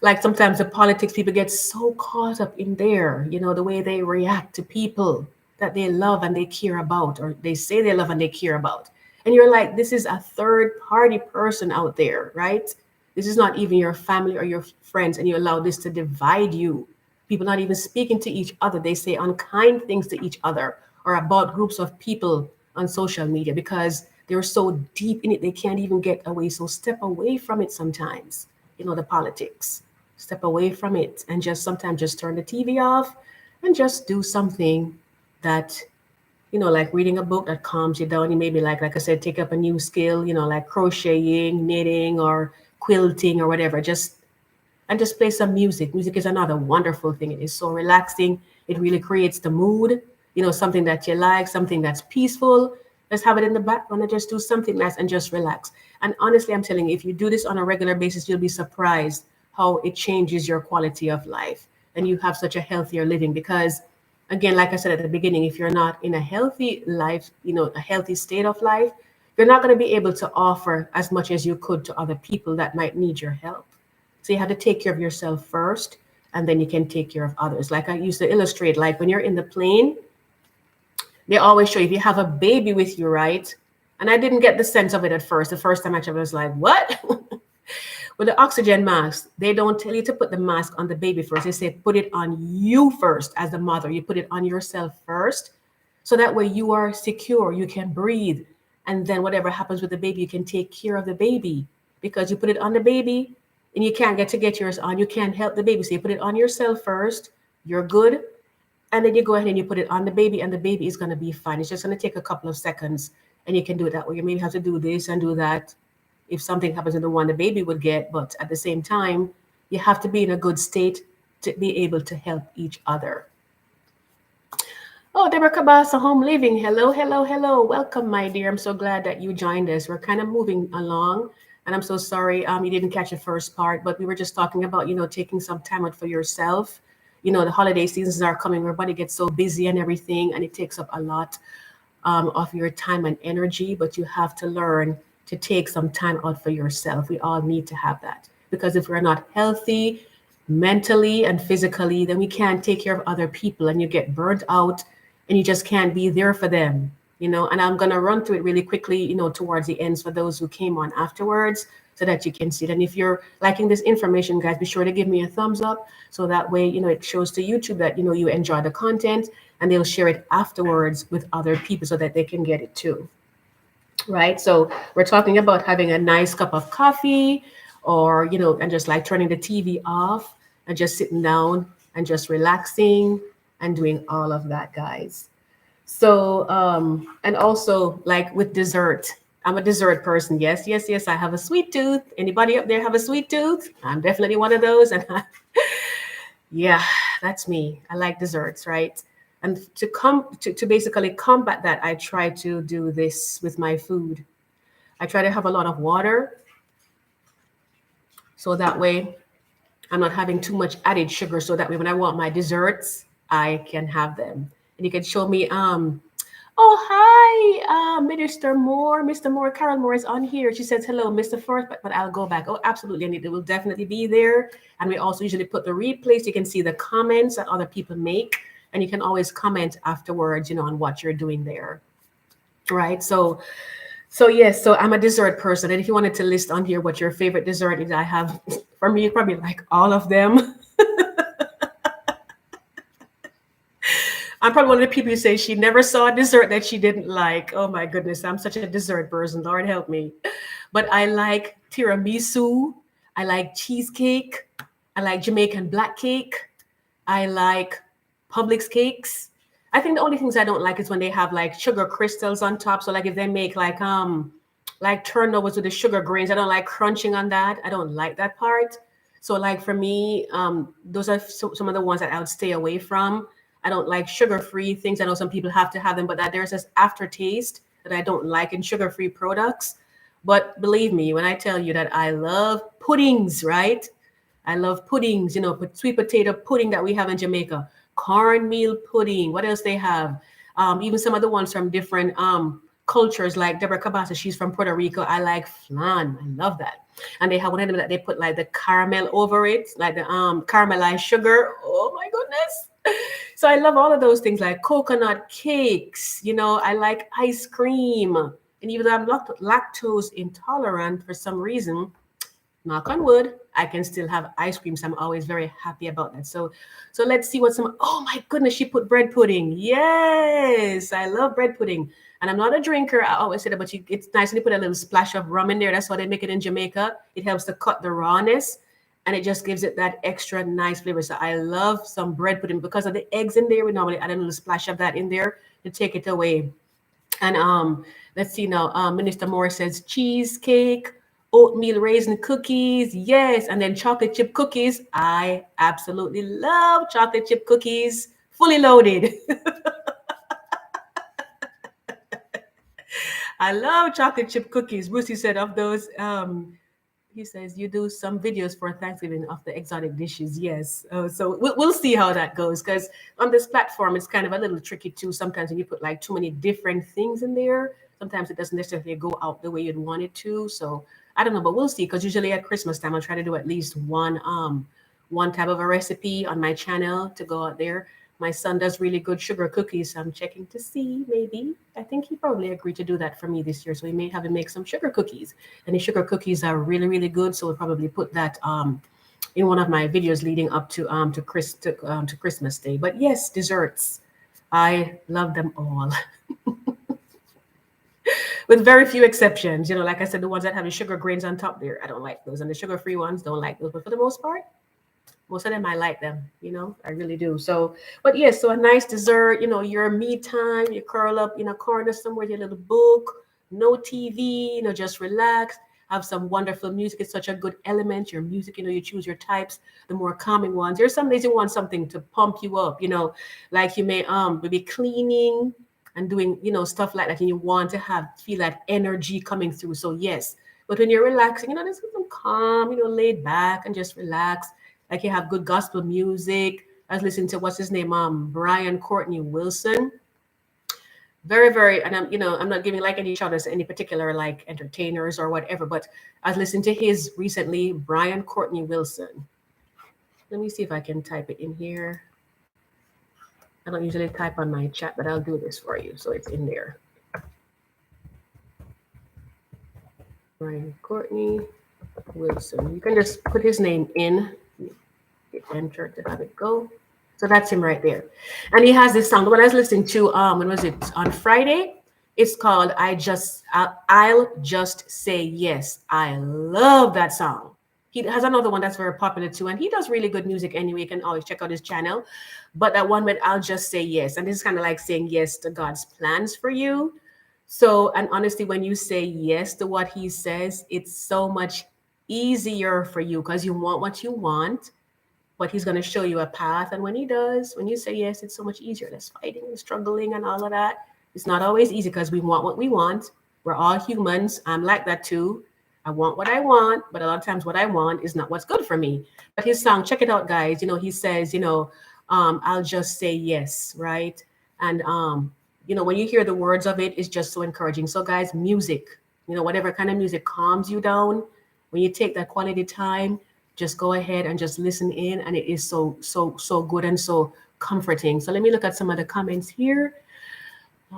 Like sometimes the politics, people get so caught up in there, the way they react to people that they love and they care about, or they say they love and they care about. And you're like, this is a third party person out there, right? This is not even your family or your friends, and you allow this to divide you. People not even speaking to each other. They say unkind things to each other or about groups of people on social media because they're so deep in it, they can't even get away. So step away from it sometimes, the politics. Step away from it and just sometimes just turn the TV off and just do something that like reading a book that calms you down. You maybe like I said, take up a new skill, like crocheting, knitting, or quilting or whatever. Just play some music. Music is another wonderful thing. It is so relaxing. It really creates the mood, something that you like, something that's peaceful. Just have it in the background and just do something nice and just relax. And honestly, I'm telling you, if you do this on a regular basis, you'll be surprised how it changes your quality of life and you have such a healthier living because again, like I said at the beginning, if you're not in a healthy life, a healthy state of life, you're not going to be able to offer as much as you could to other people that might need your help. So you have to take care of yourself first, and then you can take care of others. Like I used to illustrate, like when you're in the plane, they always show you if you have a baby with you, right? And I didn't get the sense of it at first. The first time actually I was like, what? With the oxygen mask, they don't tell you to put the mask on the baby first. They say put it on you first as the mother. You put it on yourself first. So that way you are secure, you can breathe. And then whatever happens with the baby, you can take care of the baby because you put it on the baby and you can't get yours on. You can't help the baby. So you put it on yourself first. You're good. And then you go ahead and you put it on the baby and the baby is going to be fine. It's just going to take a couple of seconds and you can do it that way. You maybe have to do this and do that if something happens to the one the baby would get. But at the same time, you have to be in a good state to be able to help each other. Oh, Deborah Cabasa, Home Living. Hello, hello, hello. Welcome, my dear. I'm so glad that you joined us. We're kind of moving along. And I'm so sorry you didn't catch the first part, but we were just talking about, taking some time out for yourself. The holiday seasons are coming. Everybody gets so busy and everything, and it takes up a lot of your time and energy, but you have to learn to take some time out for yourself. We all need to have that because if we're not healthy mentally and physically, then we can't take care of other people and you get burnt out and you just can't be there for them, and I'm going to run through it really quickly, towards the ends for those who came on afterwards so that you can see it. And if you're liking this information, guys, be sure to give me a thumbs up so that way, it shows to YouTube that, you enjoy the content and they'll share it afterwards with other people so that they can get it too. Right. So we're talking about having a nice cup of coffee or and just like turning the TV off and just sitting down and just relaxing and doing all of that, guys. So, and also like with dessert, I'm a dessert person. Yes, yes, yes. I have a sweet tooth. Anybody up there have a sweet tooth? I'm definitely one of those. And yeah, that's me. I like desserts, right? And to basically combat that, I try to do this with my food. I try to have a lot of water, so that way I'm not having too much added sugar. So that way when I want my desserts, I can have them. And you can show me oh, hi, Minister Moore. Mr. Moore, Carol Moore is on here. She says, hello, Mr. First, but I'll go back. Oh, absolutely. And it will definitely be there. And we also usually put the replays. You can see the comments that other people make. And you can always comment afterwards, on what you're doing there. Right. So yes, so I'm a dessert person. And if you wanted to list on here what your favorite dessert is, I have, for me, probably like all of them. I'm probably one of the people who say she never saw a dessert that she didn't like. Oh my goodness, I'm such a dessert person. Lord help me. But I like tiramisu. I like cheesecake. I like Jamaican black cake. I like Publix cakes. I think the only things I don't like is when they have like sugar crystals on top. So like if they make like turnovers with the sugar grains, I don't like crunching on that. I don't like that part. So like for me, those are some of the ones that I would stay away from. I don't like sugar-free things. I know some people have to have them, but that there's this aftertaste that I don't like in sugar-free products. But believe me, when I tell you that I love puddings, right? I love puddings, sweet potato pudding that we have in Jamaica, cornmeal pudding. What else they have? Even some of the ones from different cultures, like Deborah Cabasa, she's from Puerto Rico. I like flan. I love that. And they have one of them that they put like the caramel over it, like the caramelized sugar. Oh my goodness. So I love all of those things like coconut cakes. I like ice cream. And even though I'm lactose intolerant for some reason, knock on wood, I can still have ice cream. So I'm always very happy about that. So let's see what some, oh my goodness, she put bread pudding. Yes, I love bread pudding. And I'm not a drinker. I always say that, but it's nice when you put a little splash of rum in there. That's how they make it in Jamaica. It helps to cut the rawness and it just gives it that extra nice flavor. So I love some bread pudding because of the eggs in there. We normally add a little splash of that in there to take it away. And let's see now. Minister Moore says cheesecake, oatmeal raisin cookies, yes, and then chocolate chip cookies. I absolutely love chocolate chip cookies, fully loaded. I love chocolate chip cookies. Brucey said of those. He says you do some videos for Thanksgiving of the exotic dishes. Yes, so we'll see how that goes because on this platform it's kind of a little tricky too. Sometimes when you put like too many different things in there, sometimes it doesn't necessarily go out the way you'd want it to. So I don't know, but we'll see. Because usually at Christmas time, I'll try to do at least one type of a recipe on my channel to go out there. My son does really good sugar cookies, so I'm checking to see maybe. I think he probably agreed to do that for me this year, so we may have him make some sugar cookies. And the sugar cookies are really, really good, so we'll probably put that in one of my videos leading up to Christmas Day. But yes, desserts, I love them all. With very few exceptions. Like I said, the ones that have the sugar grains on top there, I don't like those. And the sugar-free ones, don't like those. But for the most part, most of them, I like them, I really do. So, but yes, so a nice dessert, your me time, you curl up in a corner somewhere, your little book, no TV, just relax, have some wonderful music. It's such a good element. Your music, you choose your types, the more calming ones. There's some days you want something to pump you up, like you may be cleaning and doing, stuff like that, and you want to feel that energy coming through. So yes, but when you're relaxing, there's something calm, laid back and just relax. Like you have good gospel music. I was listening to what's his name, Brian Courtney Wilson. Very, very, and I'm not giving like any shout outs to any particular like entertainers or whatever, but I was listening to his recently, Brian Courtney Wilson. Let me see if I can type it in here. I don't usually type on my chat, but I'll do this for you. So it's in there. Brian Courtney Wilson. You can just put his name in, hit enter to have it go. So that's him right there. And he has this song. The one I was listening to, when was it? On Friday. It's called I'll Just Say Yes. I love that song. He has another one that's very popular too, and he does really good music anyway. You can always check out his channel. But that one with I'll Just Say Yes. And this is kind of like saying yes to God's plans for you. So, and honestly, when you say yes to what he says, it's so much easier for you because you want what you want, but he's going to show you a path. And when he does, when you say yes, it's so much easier. Less fighting and struggling and all of that. It's not always easy because we want what we want. We're all humans. I'm like that too. I want what I want, but a lot of times what I want is not what's good for me. But his song, check it out, guys. He says, I'll just say yes, right? And when you hear the words of it, it's just so encouraging. So, guys, music, whatever kind of music calms you down, when you take that quality time, just go ahead and just listen in, and it is so so so good and so comforting. So let me look at some of the comments here.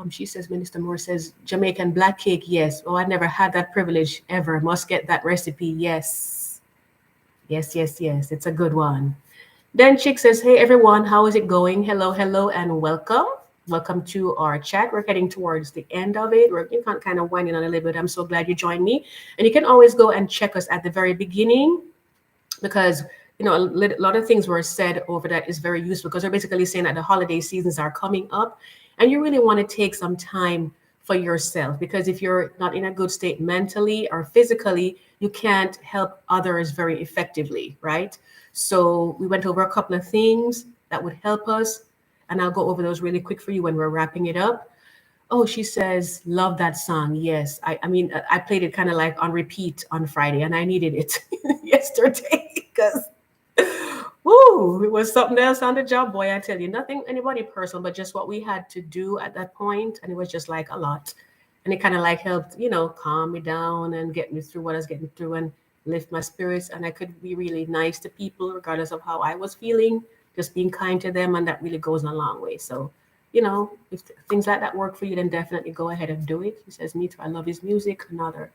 She says, Minister Moore says, Jamaican black cake, yes. Oh, I've never had that privilege ever. Must get that recipe. Yes. Yes, yes, yes. It's a good one. Then Chick says, hey everyone, how is it going? Hello, hello, and welcome. Welcome to our chat. We're getting towards the end of it. We're kind of winding on a little bit. I'm so glad you joined me. And you can always go and check us at the very beginning, because a lot of things were said over that is very useful, because they're basically saying that the holiday seasons are coming up and you really want to take some time for yourself, because if you're not in a good state mentally or physically, you can't help others very effectively, right? So we went over a couple of things that would help us, and I'll go over those really quick for you when we're wrapping it up. Oh, she says, love that song. Yes. I mean, I played it kind of like on repeat on Friday, and I needed it yesterday because, woo, it was something else on the job, boy. I tell you, nothing, anybody personal, but just what we had to do at that point. And it was just like a lot. And it kind of like helped, calm me down and get me through what I was getting through and lift my spirits. And I could be really nice to people, regardless of how I was feeling, just being kind to them. And that really goes a long way. So, if things like that work for you, then definitely go ahead and do it. He says, me too. I love his music. Another,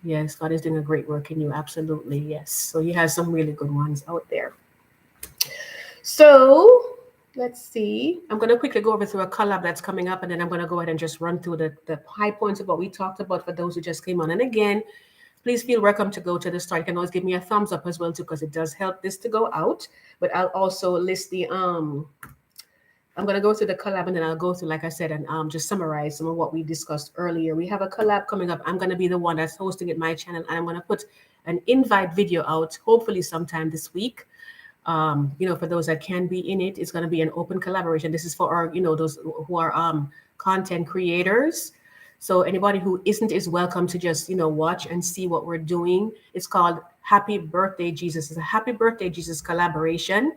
yes, God is doing a great work in you. Absolutely, yes. So he has some really good ones out there. So let's see. I'm going to quickly go over through a collab that's coming up, and then I'm going to go ahead and just run through the high points of what we talked about for those who just came on. And again, please feel welcome to go to the start. You can always give me a thumbs up as well too, because it does help this to go out. But I'll also list the I'm going to go through the collab, and then I'll go through, like I said, and just summarize some of what we discussed earlier. We have a collab coming up. I'm going to be the one that's hosting it, my channel, and I'm going to put an invite video out, hopefully sometime this week. For those that can be in it, it's going to be an open collaboration. This is for our, those who are content creators. So anybody who isn't is welcome to just, watch and see what we're doing. It's called Happy Birthday Jesus. It's a Happy Birthday Jesus collaboration.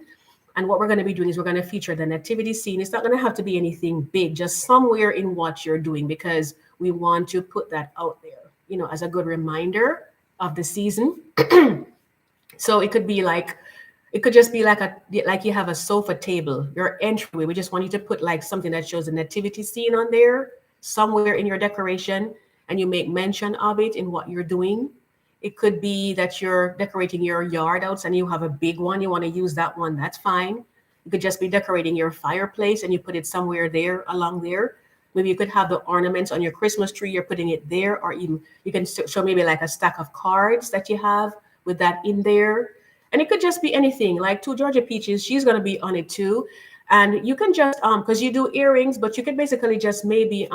And what we're going to be doing is we're going to feature the nativity scene. It's not going to have to be anything big, just somewhere in what you're doing, because we want to put that out there, as a good reminder of the season. So it could be like, it could just be like you have a sofa table, your entryway. We just want you to put like something that shows the nativity scene on there somewhere in your decoration, and you make mention of it in what you're doing. It could be that you're decorating your yard outside and you have a big one. You want to use that one. That's fine. You could just be decorating your fireplace and you put it somewhere there along there. Maybe you could have the ornaments on your Christmas tree. You're putting it there, or even you can show maybe like a stack of cards that you have with that in there. And it could just be anything. Like to Georgia Peaches, she's going to be on it too. And you can just because you do earrings, but you could basically just maybe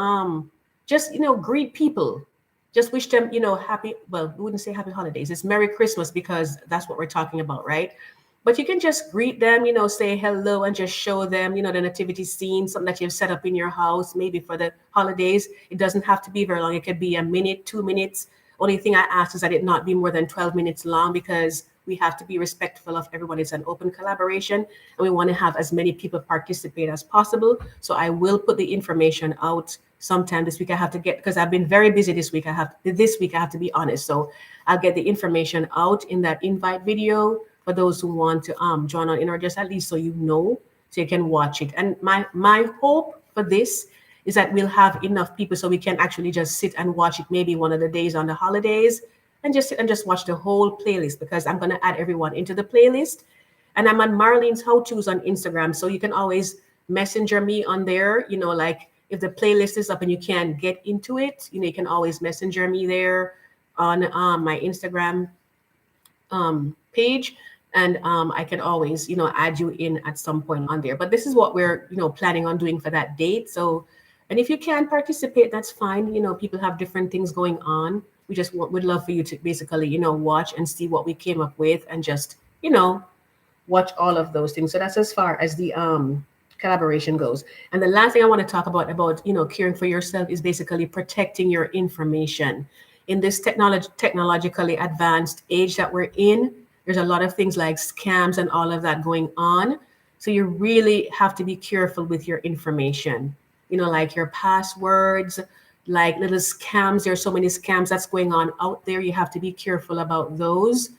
just greet people, just wish them happy, well, we wouldn't say happy holidays, it's Merry Christmas, because that's what we're talking about, right? But you can just greet them, say hello, and just show them the nativity scene, something that you've set up in your house maybe for the holidays. It doesn't have to be very long. It could be a minute, 2 minutes. Only thing I ask is that it not be more than 12 minutes long, because we have to be respectful of everyone. It's an open collaboration, and we want to have as many people participate as possible. So I will put the information out sometime this week. I have to get, because I've been very busy this week. I have to be honest. So I'll get the information out in that invite video for those who want to join on in, or just at least so so you can watch it. And my hope for this is that we'll have enough people so we can actually just sit and watch it maybe one of the days on the holidays, and just sit and just watch the whole playlist, because I'm going to add everyone into the playlist. And I'm on Marlene's How To's on Instagram. So you can always messenger me on there, like if the playlist is up and you can't get into it, you can always messenger me there on my Instagram page, and I can always, add you in at some point on there. But this is what we're, planning on doing for that date. So, and if you can't participate, that's fine. People have different things going on. We just would love for you to basically, watch and see what we came up with, and just, watch all of those things. So that's as far as the collaboration goes. And the last thing I want to talk about caring for yourself is basically protecting your information. In this technologically advanced age that we're in, there's a lot of things like scams and all of that going on. So you really have to be careful with your information. Like your passwords, like little scams. There's so many scams that's going on out there. You have to be careful about those.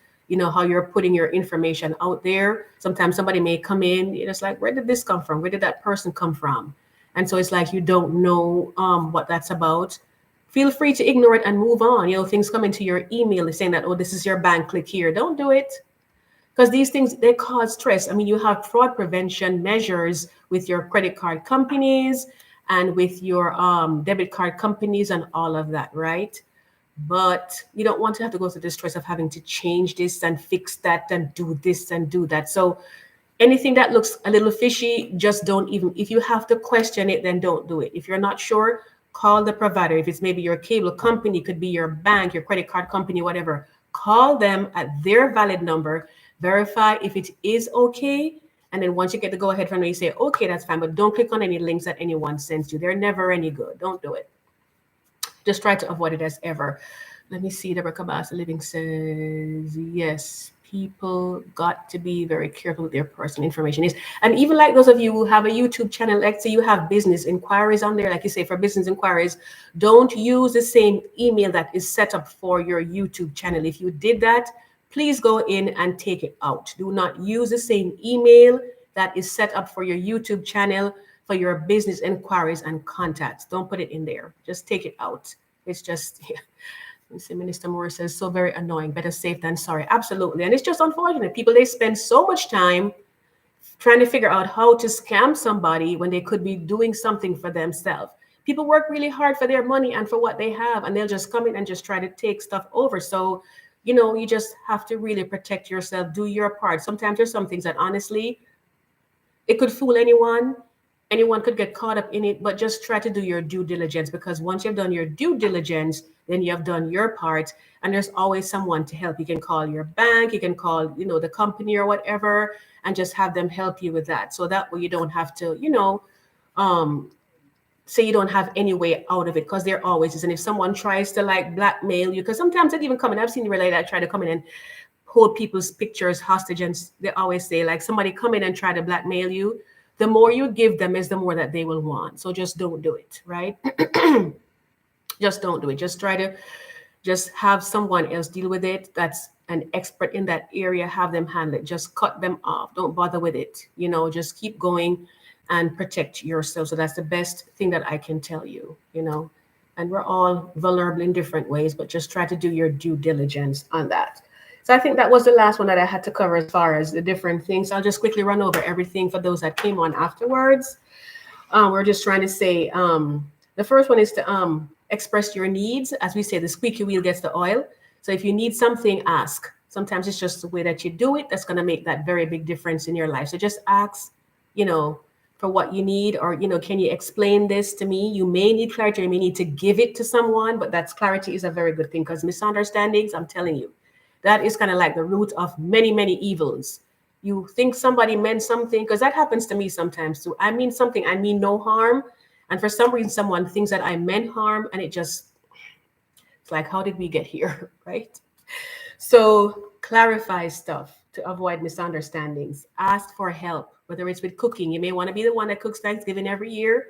How you're putting your information out there. Sometimes somebody may come in, it's like, where did this come from? Where did that person come from? And so it's like you don't know what that's about. Feel free to ignore it and move on. Things come into your email saying that, oh, this is your bank, click here. Don't do it. Because these things, they cause stress. I mean, you have fraud prevention measures with your credit card companies and with your debit card companies and all of that, right? But you don't want to have to go through the stress of having to change this and fix that and do this and do that. So anything that looks a little fishy, just don't even, if you have to question it, then don't do it. If you're not sure, call the provider. If it's maybe your cable company, could be your bank, your credit card company, whatever, call them at their valid number, verify if it is okay. And then once you get the go ahead from them, you say, okay, that's fine, but don't click on any links that anyone sends you. They're never any good. Don't do it. Just try to avoid it as ever. Let me see. Deborah Cabas Living says, yes, people got to be very careful with their personal information. Is and even like those of you who have a YouTube channel, like say you have business inquiries on there, like you say for business inquiries, don't use the same email that is set up for your YouTube channel. If you did that, please go in and take it out. Do not use the same email that is set up for your YouTube channel for your business inquiries and contacts. Don't put it in there. Just take it out. It's just, yeah. You see, Minister Morris says, so very annoying. Better safe than sorry. Absolutely. And it's just unfortunate. People, they spend so much time trying to figure out how to scam somebody when they could be doing something for themselves. People work really hard for their money and for what they have, and they'll just come in and just try to take stuff over. So, you just have to really protect yourself, do your part. Sometimes there's some things that honestly, it could fool anyone. Anyone could get caught up in it, but just try to do your due diligence, because once you've done your due diligence, then you have done your part, and there's always someone to help. You can call your bank, you can call, the company or whatever, and just have them help you with that. So that way you don't have to, say you don't have any way out of it, because there always is. And if someone tries to like blackmail you, because sometimes they even come in, I've seen really that try to come in and hold people's pictures hostage, and they always say like somebody come in and try to blackmail you. The more you give them is the more that they will want. So just don't do it, right? Just don't do it. Just try to just have someone else deal with it that's an expert in that area. Have them handle it. Just cut them off. Don't bother with it. Just keep going and protect yourself. So that's the best thing that I can tell you, and we're all vulnerable in different ways, but just try to do your due diligence on that. So I think that was the last one that I had to cover as far as the different things. I'll just quickly run over everything for those that came on afterwards. We're just trying to say, the first one is to express your needs. As we say, the squeaky wheel gets the oil. So if you need something, ask. Sometimes it's just the way that you do it that's going to make that very big difference in your life. So just ask, for what you need, or, can you explain this to me? You may need clarity, or you may need to give it to someone, but that's clarity is a very good thing, because misunderstandings, I'm telling you, that is kind of like the root of many, many evils. You think somebody meant something, because that happens to me sometimes too. I mean something, I mean no harm. And for some reason, someone thinks that I meant harm, and it's like, how did we get here, right? So clarify stuff to avoid misunderstandings. Ask for help, whether it's with cooking. You may want to be the one that cooks Thanksgiving every year.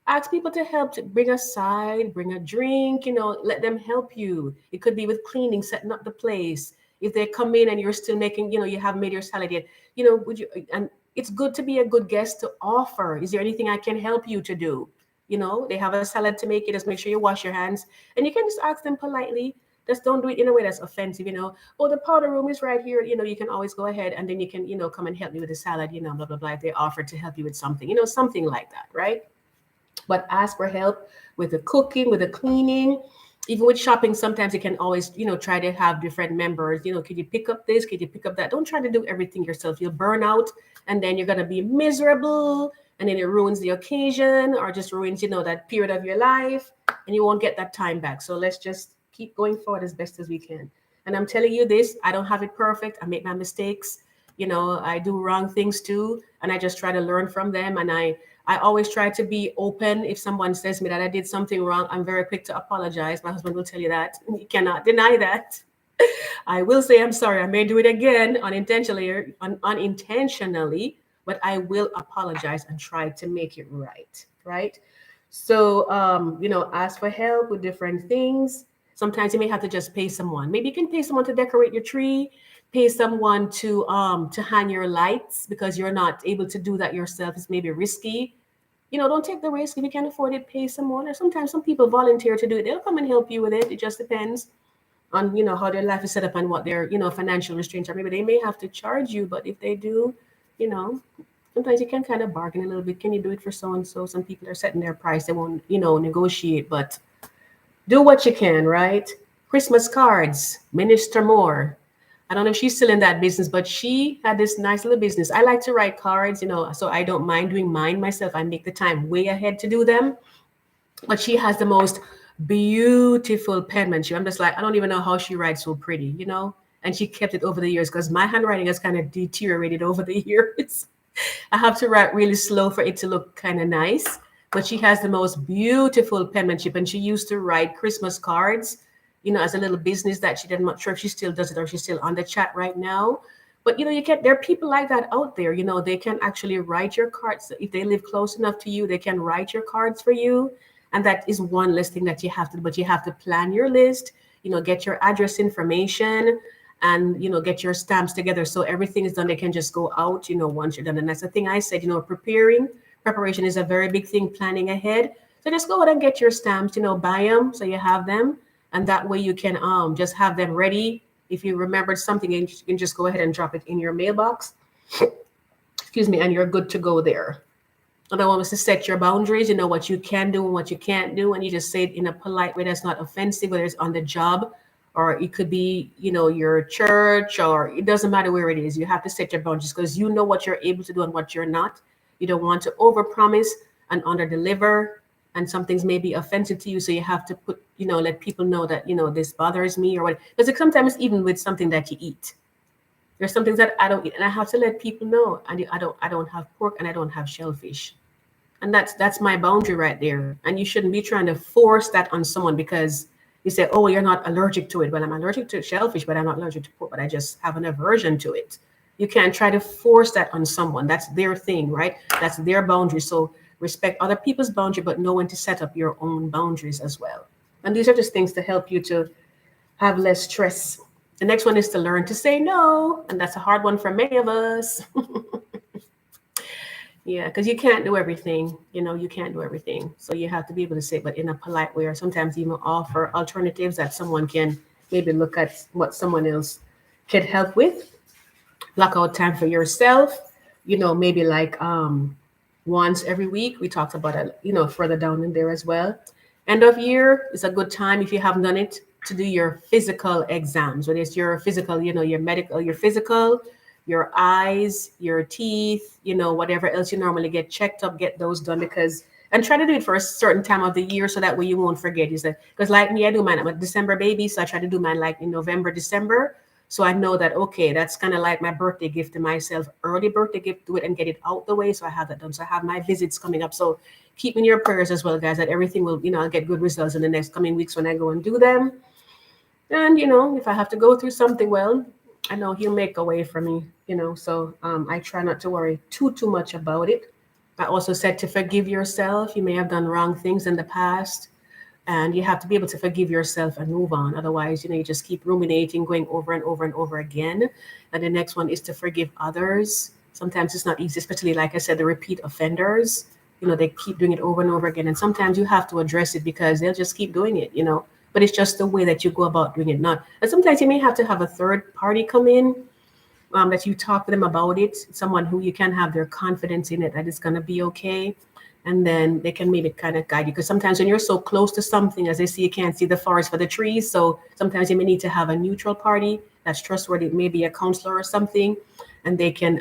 Ask people to help, to bring a side, bring a drink, let them help you. It could be with cleaning, setting up the place. If they come in and you're still making, you haven't made your salad yet, would you, and it's good to be a good guest to offer. Is there anything I can help you to do? They have a salad to make, you just make sure you wash your hands, and you can just ask them politely. Just don't do it in a way that's offensive, oh, the powder room is right here. You can always go ahead, and then you can, come and help me with the salad, blah, blah, blah. If they offer to help you with something, something like that, right? But ask for help with the cooking, with the cleaning. Even with shopping, sometimes you can always, try to have different members. Could you pick up this? Could you pick up that? Don't try to do everything yourself. You'll burn out, and then you're gonna be miserable, and then it ruins the occasion, or just ruins, that period of your life, and you won't get that time back. So let's just keep going forward as best as we can. And I'm telling you this, I don't have it perfect. I make my mistakes. I do wrong things too, and I just try to learn from them. And I always try to be open. If someone says me that I did something wrong, I'm very quick to apologize. My husband will tell you that. You cannot deny that. I will say I'm sorry. I may do it again unintentionally, but I will apologize and try to make it right. Right. So, ask for help with different things. Sometimes you may have to just pay someone. Maybe you can pay someone to decorate your tree, pay someone to hang your lights because you're not able to do that yourself. It's maybe risky. Don't take the risk. If you can't afford it, pay someone. Or sometimes some people volunteer to do it. They'll come and help you with it. It just depends on how their life is set up and what their financial restraints are. Maybe they may have to charge you, but if they do, you know sometimes you can kind of bargain a little bit. Can you do it for so and so? Some people are setting their price. They won't negotiate, but do what you can, right? Christmas cards, Minister Moore. I don't know if she's still in that business, but she had this nice little business. I like to write cards, so I don't mind doing mine myself. I make the time way ahead to do them. But she has the most beautiful penmanship. I'm just like, I don't even know how she writes so pretty. And she kept it over the years because my handwriting has kind of deteriorated over the years. I have to write really slow for it to look kind of nice. But she has the most beautiful penmanship, and she used to write Christmas cards, as a little business that she did. I'm not sure if she still does it or she's still on the chat right now. But there are people like that out there. They can actually write your cards if they live close enough to you. They can write your cards for you, and that is one less thing that you have to do. But you have to plan your list. Get your address information, and get your stamps together so everything is done. They can just go out once you're done. And that's the thing I said, preparation is a very big thing, planning ahead. So just go ahead and get your stamps, buy them so you have them, and that way you can just have them ready. If you remembered something, you can just go ahead and drop it in your mailbox, excuse me, and you're good to go there. Another one was to set your boundaries. You know what you can do and what you can't do, and you just say it in a polite way that's not offensive, whether it's on the job or it could be, your church, or it doesn't matter where it is. You have to set your boundaries because you know what you're able to do and what you're not. You don't want to overpromise and underdeliver, and some things may be offensive to you. So you have to let people know that, this bothers me or what. Because sometimes even with something that you eat, there's some things that I don't eat, and I have to let people know. I don't have pork and I don't have shellfish, and that's my boundary right there. And you shouldn't be trying to force that on someone because you say, oh, you're not allergic to it. Well, I'm allergic to shellfish, but I'm not allergic to pork, but I just have an aversion to it. You can't try to force that on someone. That's their thing, right? That's their boundary. So respect other people's boundary, but know when to set up your own boundaries as well. And these are just things to help you to have less stress. The next one is to learn to say no. And that's a hard one for many of us. Yeah, because you can't do everything. You can't do everything. So you have to be able to say, but in a polite way, or sometimes even offer alternatives that someone can maybe look at what someone else can help with. Block out time for yourself, maybe like once every week. We talked about it, further down in there as well. End of year is a good time if you haven't done it to do your physical exams, whether it's your physical, your medical, your physical, your eyes, your teeth, whatever else you normally get checked up, get those done and try to do it for a certain time of the year so that way you won't forget. You say, because like me, I do mine. I'm a December baby, so I try to do mine like in November, December. So I know that, okay, that's kind of like my birthday gift to myself, early birthday gift, do it and get it out the way. So I have that done. So I have my visits coming up. So keep in your prayers as well, guys, that everything will, I'll get good results in the next coming weeks when I go and do them. And, if I have to go through something, well, I know he'll make a way for me, so I try not to worry too much about it. I also said to forgive yourself. You may have done wrong things in the past, and you have to be able to forgive yourself and move on. Otherwise, you just keep ruminating, going over and over and over again. And the next one is to forgive others. Sometimes it's not easy, especially like I said, the repeat offenders. They keep doing it over and over again. And sometimes you have to address it because they'll just keep doing it, but it's just the way that you go about doing it. Not, and sometimes you may have to have a third party come in, that you talk to them about it, someone who you can have their confidence in it, that it's going to be okay. and then they can maybe kind of guide you, because sometimes when you're so close to something, as they say, you can't see the forest for the trees. So sometimes you may need to have a neutral party that's trustworthy, maybe a counselor or something, and they can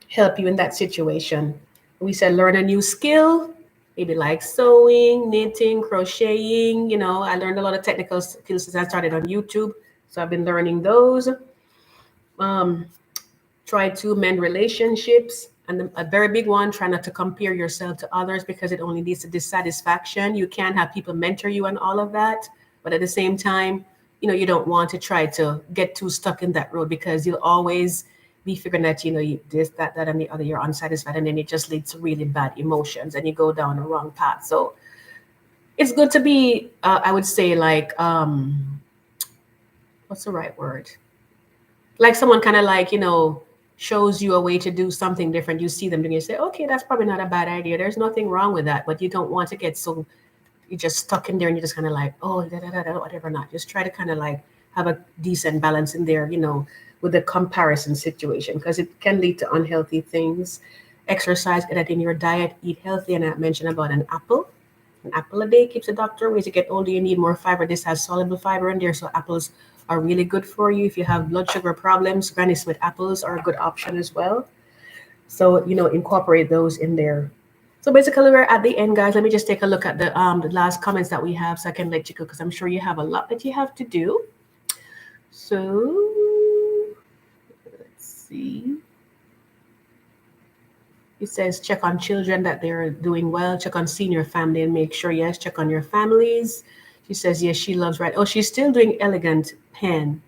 help you in that situation. We said learn a new skill, maybe like sewing, knitting, crocheting. I learned a lot of technical skills since I started on YouTube, so I've been learning those. um, Try to mend relationships, and a very big one, try not to compare yourself to others, because it only leads to dissatisfaction. You can have people mentor you and all of that, but at the same time, you don't want to try to get too stuck in that road, because you'll always be figuring that you this, that, and the other, you're unsatisfied, and then it just leads to really bad emotions, and you go down the wrong path. So it's good to be, I would say, like, what's the right word, like someone kind of like, shows you a way to do something different. You see them doing it, you say, okay, that's probably not a bad idea, there's nothing wrong with that. But you don't want to get so, you're just stuck in there, and you're just kind of like, oh, whatever. Not just try to kind of like have a decent balance in there, with the comparison situation, because it can lead to unhealthy things. Exercise, get that in your diet, eat healthy. And I mentioned about an apple a day keeps the doctor away. As you get older, you need more fiber. This has soluble fiber in there, so apples are really good for you. If you have blood sugar problems, Granny Smith apples are a good option as well. So, incorporate those in there. So basically, we're at the end, guys. Let me just take a look at the last comments that we have, so I can let you go, because I'm sure you have a lot that you have to do. So let's see. It says check on children that they're doing well. Check on senior family and make sure, yes, check on your families. She says, yes, she loves right. Oh, she's still doing elegant pen.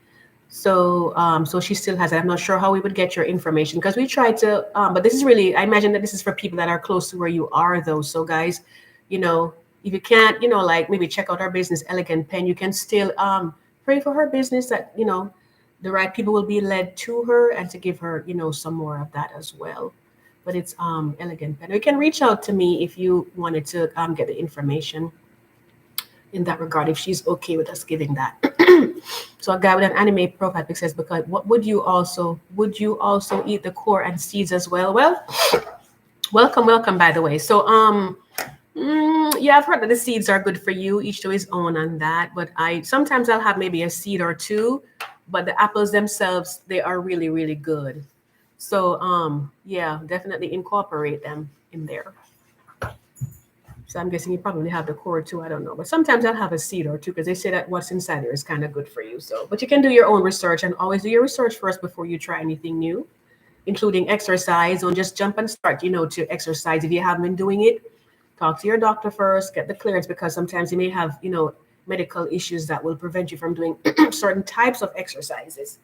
So she still has it. I'm not sure how we would get your information, because we tried to, but this is really, I imagine that this is for people that are close to where you are, though. So guys, if you can't, like maybe check out her business, Elegant Pen, you can still pray for her business, that, the right people will be led to her, and to give her, some more of that as well. But it's Elegant Pen. You can reach out to me if you wanted to get the information in that regard, if she's okay with us giving that. So a guy with an anime profile pic says, because what would you also eat the core and seeds as well? Well, welcome, by the way. So yeah, I've heard that the seeds are good for you, each to his own on that. But I sometimes I'll have maybe a seed or two, but the apples themselves, they are really, really good. So yeah, definitely incorporate them in there. So I'm guessing you probably have the core too. I don't know. But sometimes I'll have a seed or two, because they say that what's inside there is kind of good for you. So, but you can do your own research, and always do your research first before you try anything new, including exercise. Don't just jump and start, to exercise. If you haven't been doing it, talk to your doctor first, get the clearance, because sometimes you may have, medical issues that will prevent you from doing certain types of exercises.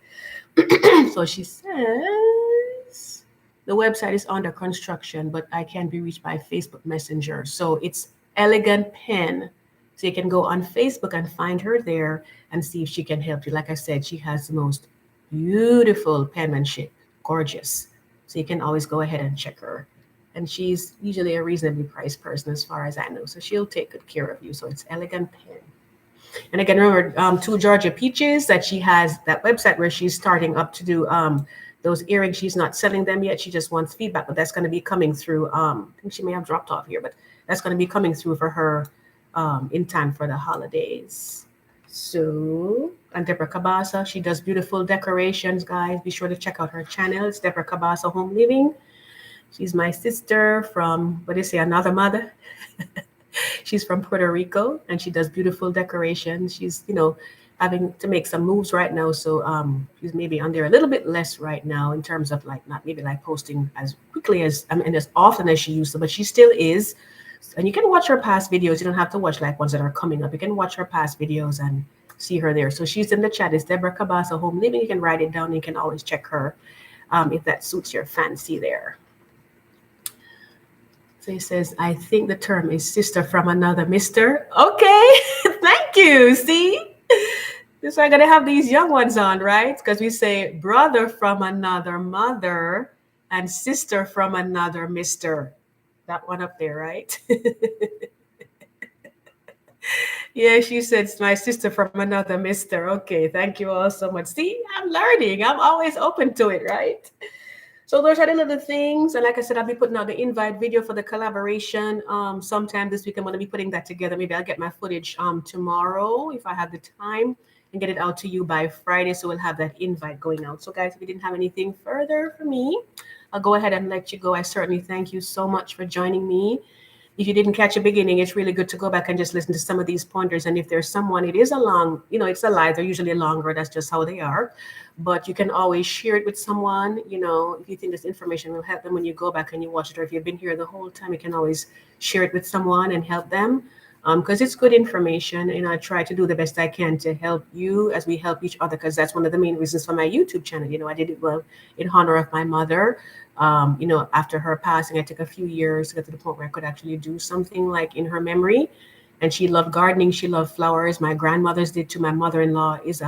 So she says the website is under construction, but I can be reached by Facebook Messenger. So it's Elegant Pen. So you can go on Facebook and find her there and see if she can help you. Like I said, she has the most beautiful penmanship, gorgeous. So you can always go ahead and check her. And she's usually a reasonably priced person, as far as I know. So she'll take good care of you. So it's Elegant Pen. And again, remember, Two Georgia Peaches, that she has that website where she's starting up to do those earrings. She's not selling them yet. She just wants feedback, but that's going to be coming through. I think she may have dropped off here, but that's going to be coming through for her in time for the holidays. So, and Deborah Cabasa, she does beautiful decorations, guys. Be sure to check out her channel. It's Deborah Cabasa Home Living. She's my sister from, what do you say, another mother? She's from Puerto Rico, and she does beautiful decorations. She's, having to make some moves right now. So she's maybe on there a little bit less right now, in terms of like not maybe like posting as quickly as, and as often as she used to, but she still is. And you can watch her past videos. You don't have to watch like ones that are coming up. You can watch her past videos and see her there. So she's in the chat. It's Deborah Cabasa Home Living. You can write it down. You can always check her if that suits your fancy there. So he says, I think the term is sister from another mister. Okay, thank you. See? This why I gotta have these young ones on, right? Because we say brother from another mother and sister from another mister. That one up there, right? Yeah, she said it's my sister from another mister. Okay, thank you all so much. See, I'm learning. I'm always open to it, right? So those are the little things. And like I said, I'll be putting out the invite video for the collaboration sometime this week. I'm going to be putting that together. Maybe I'll get my footage tomorrow if I have the time and get it out to you by Friday. So we'll have that invite going out. So guys, if you didn't have anything further for me, I'll go ahead and let you go. I certainly thank you so much for joining me. If you didn't catch a beginning, it's really good to go back and just listen to some of these pointers. And if there's someone, it is a long, it's a lie. They're usually longer. That's just how they are. But you can always share it with someone, if you think this information will help them when you go back and you watch it. Or if you've been here the whole time, you can always share it with someone and help them. Because it's good information, and I try to do the best I can to help you as we help each other. Because that's one of the main reasons for my YouTube channel. I did it well in honor of my mother. After her passing, I took a few years to get to the point where I could actually do something like in her memory. And she loved gardening. She loved flowers. My grandmother's did too. My mother-in-law is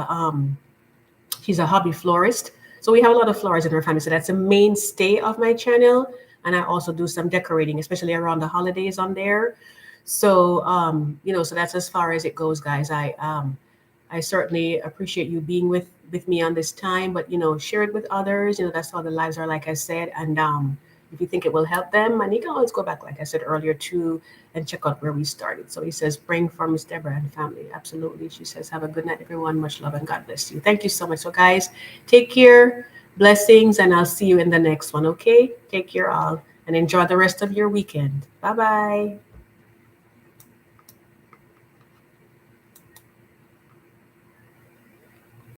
she's a hobby florist. So we have a lot of flowers in our family. So that's a mainstay of my channel. And I also do some decorating, especially around the holidays on there. So so that's as far as it goes, guys. I certainly appreciate you being with me on this time, but share it with others. That's how the lives are, like I said. And if you think it will help them, and you can always go back, like I said earlier, too, and check out where we started. So he says, praying for Miss Deborah and family. Absolutely. She says, have a good night, everyone. Much love and God bless you. Thank you so much. So guys, take care, blessings, and I'll see you in the next one. Okay? Take care all and enjoy the rest of your weekend. Bye-bye.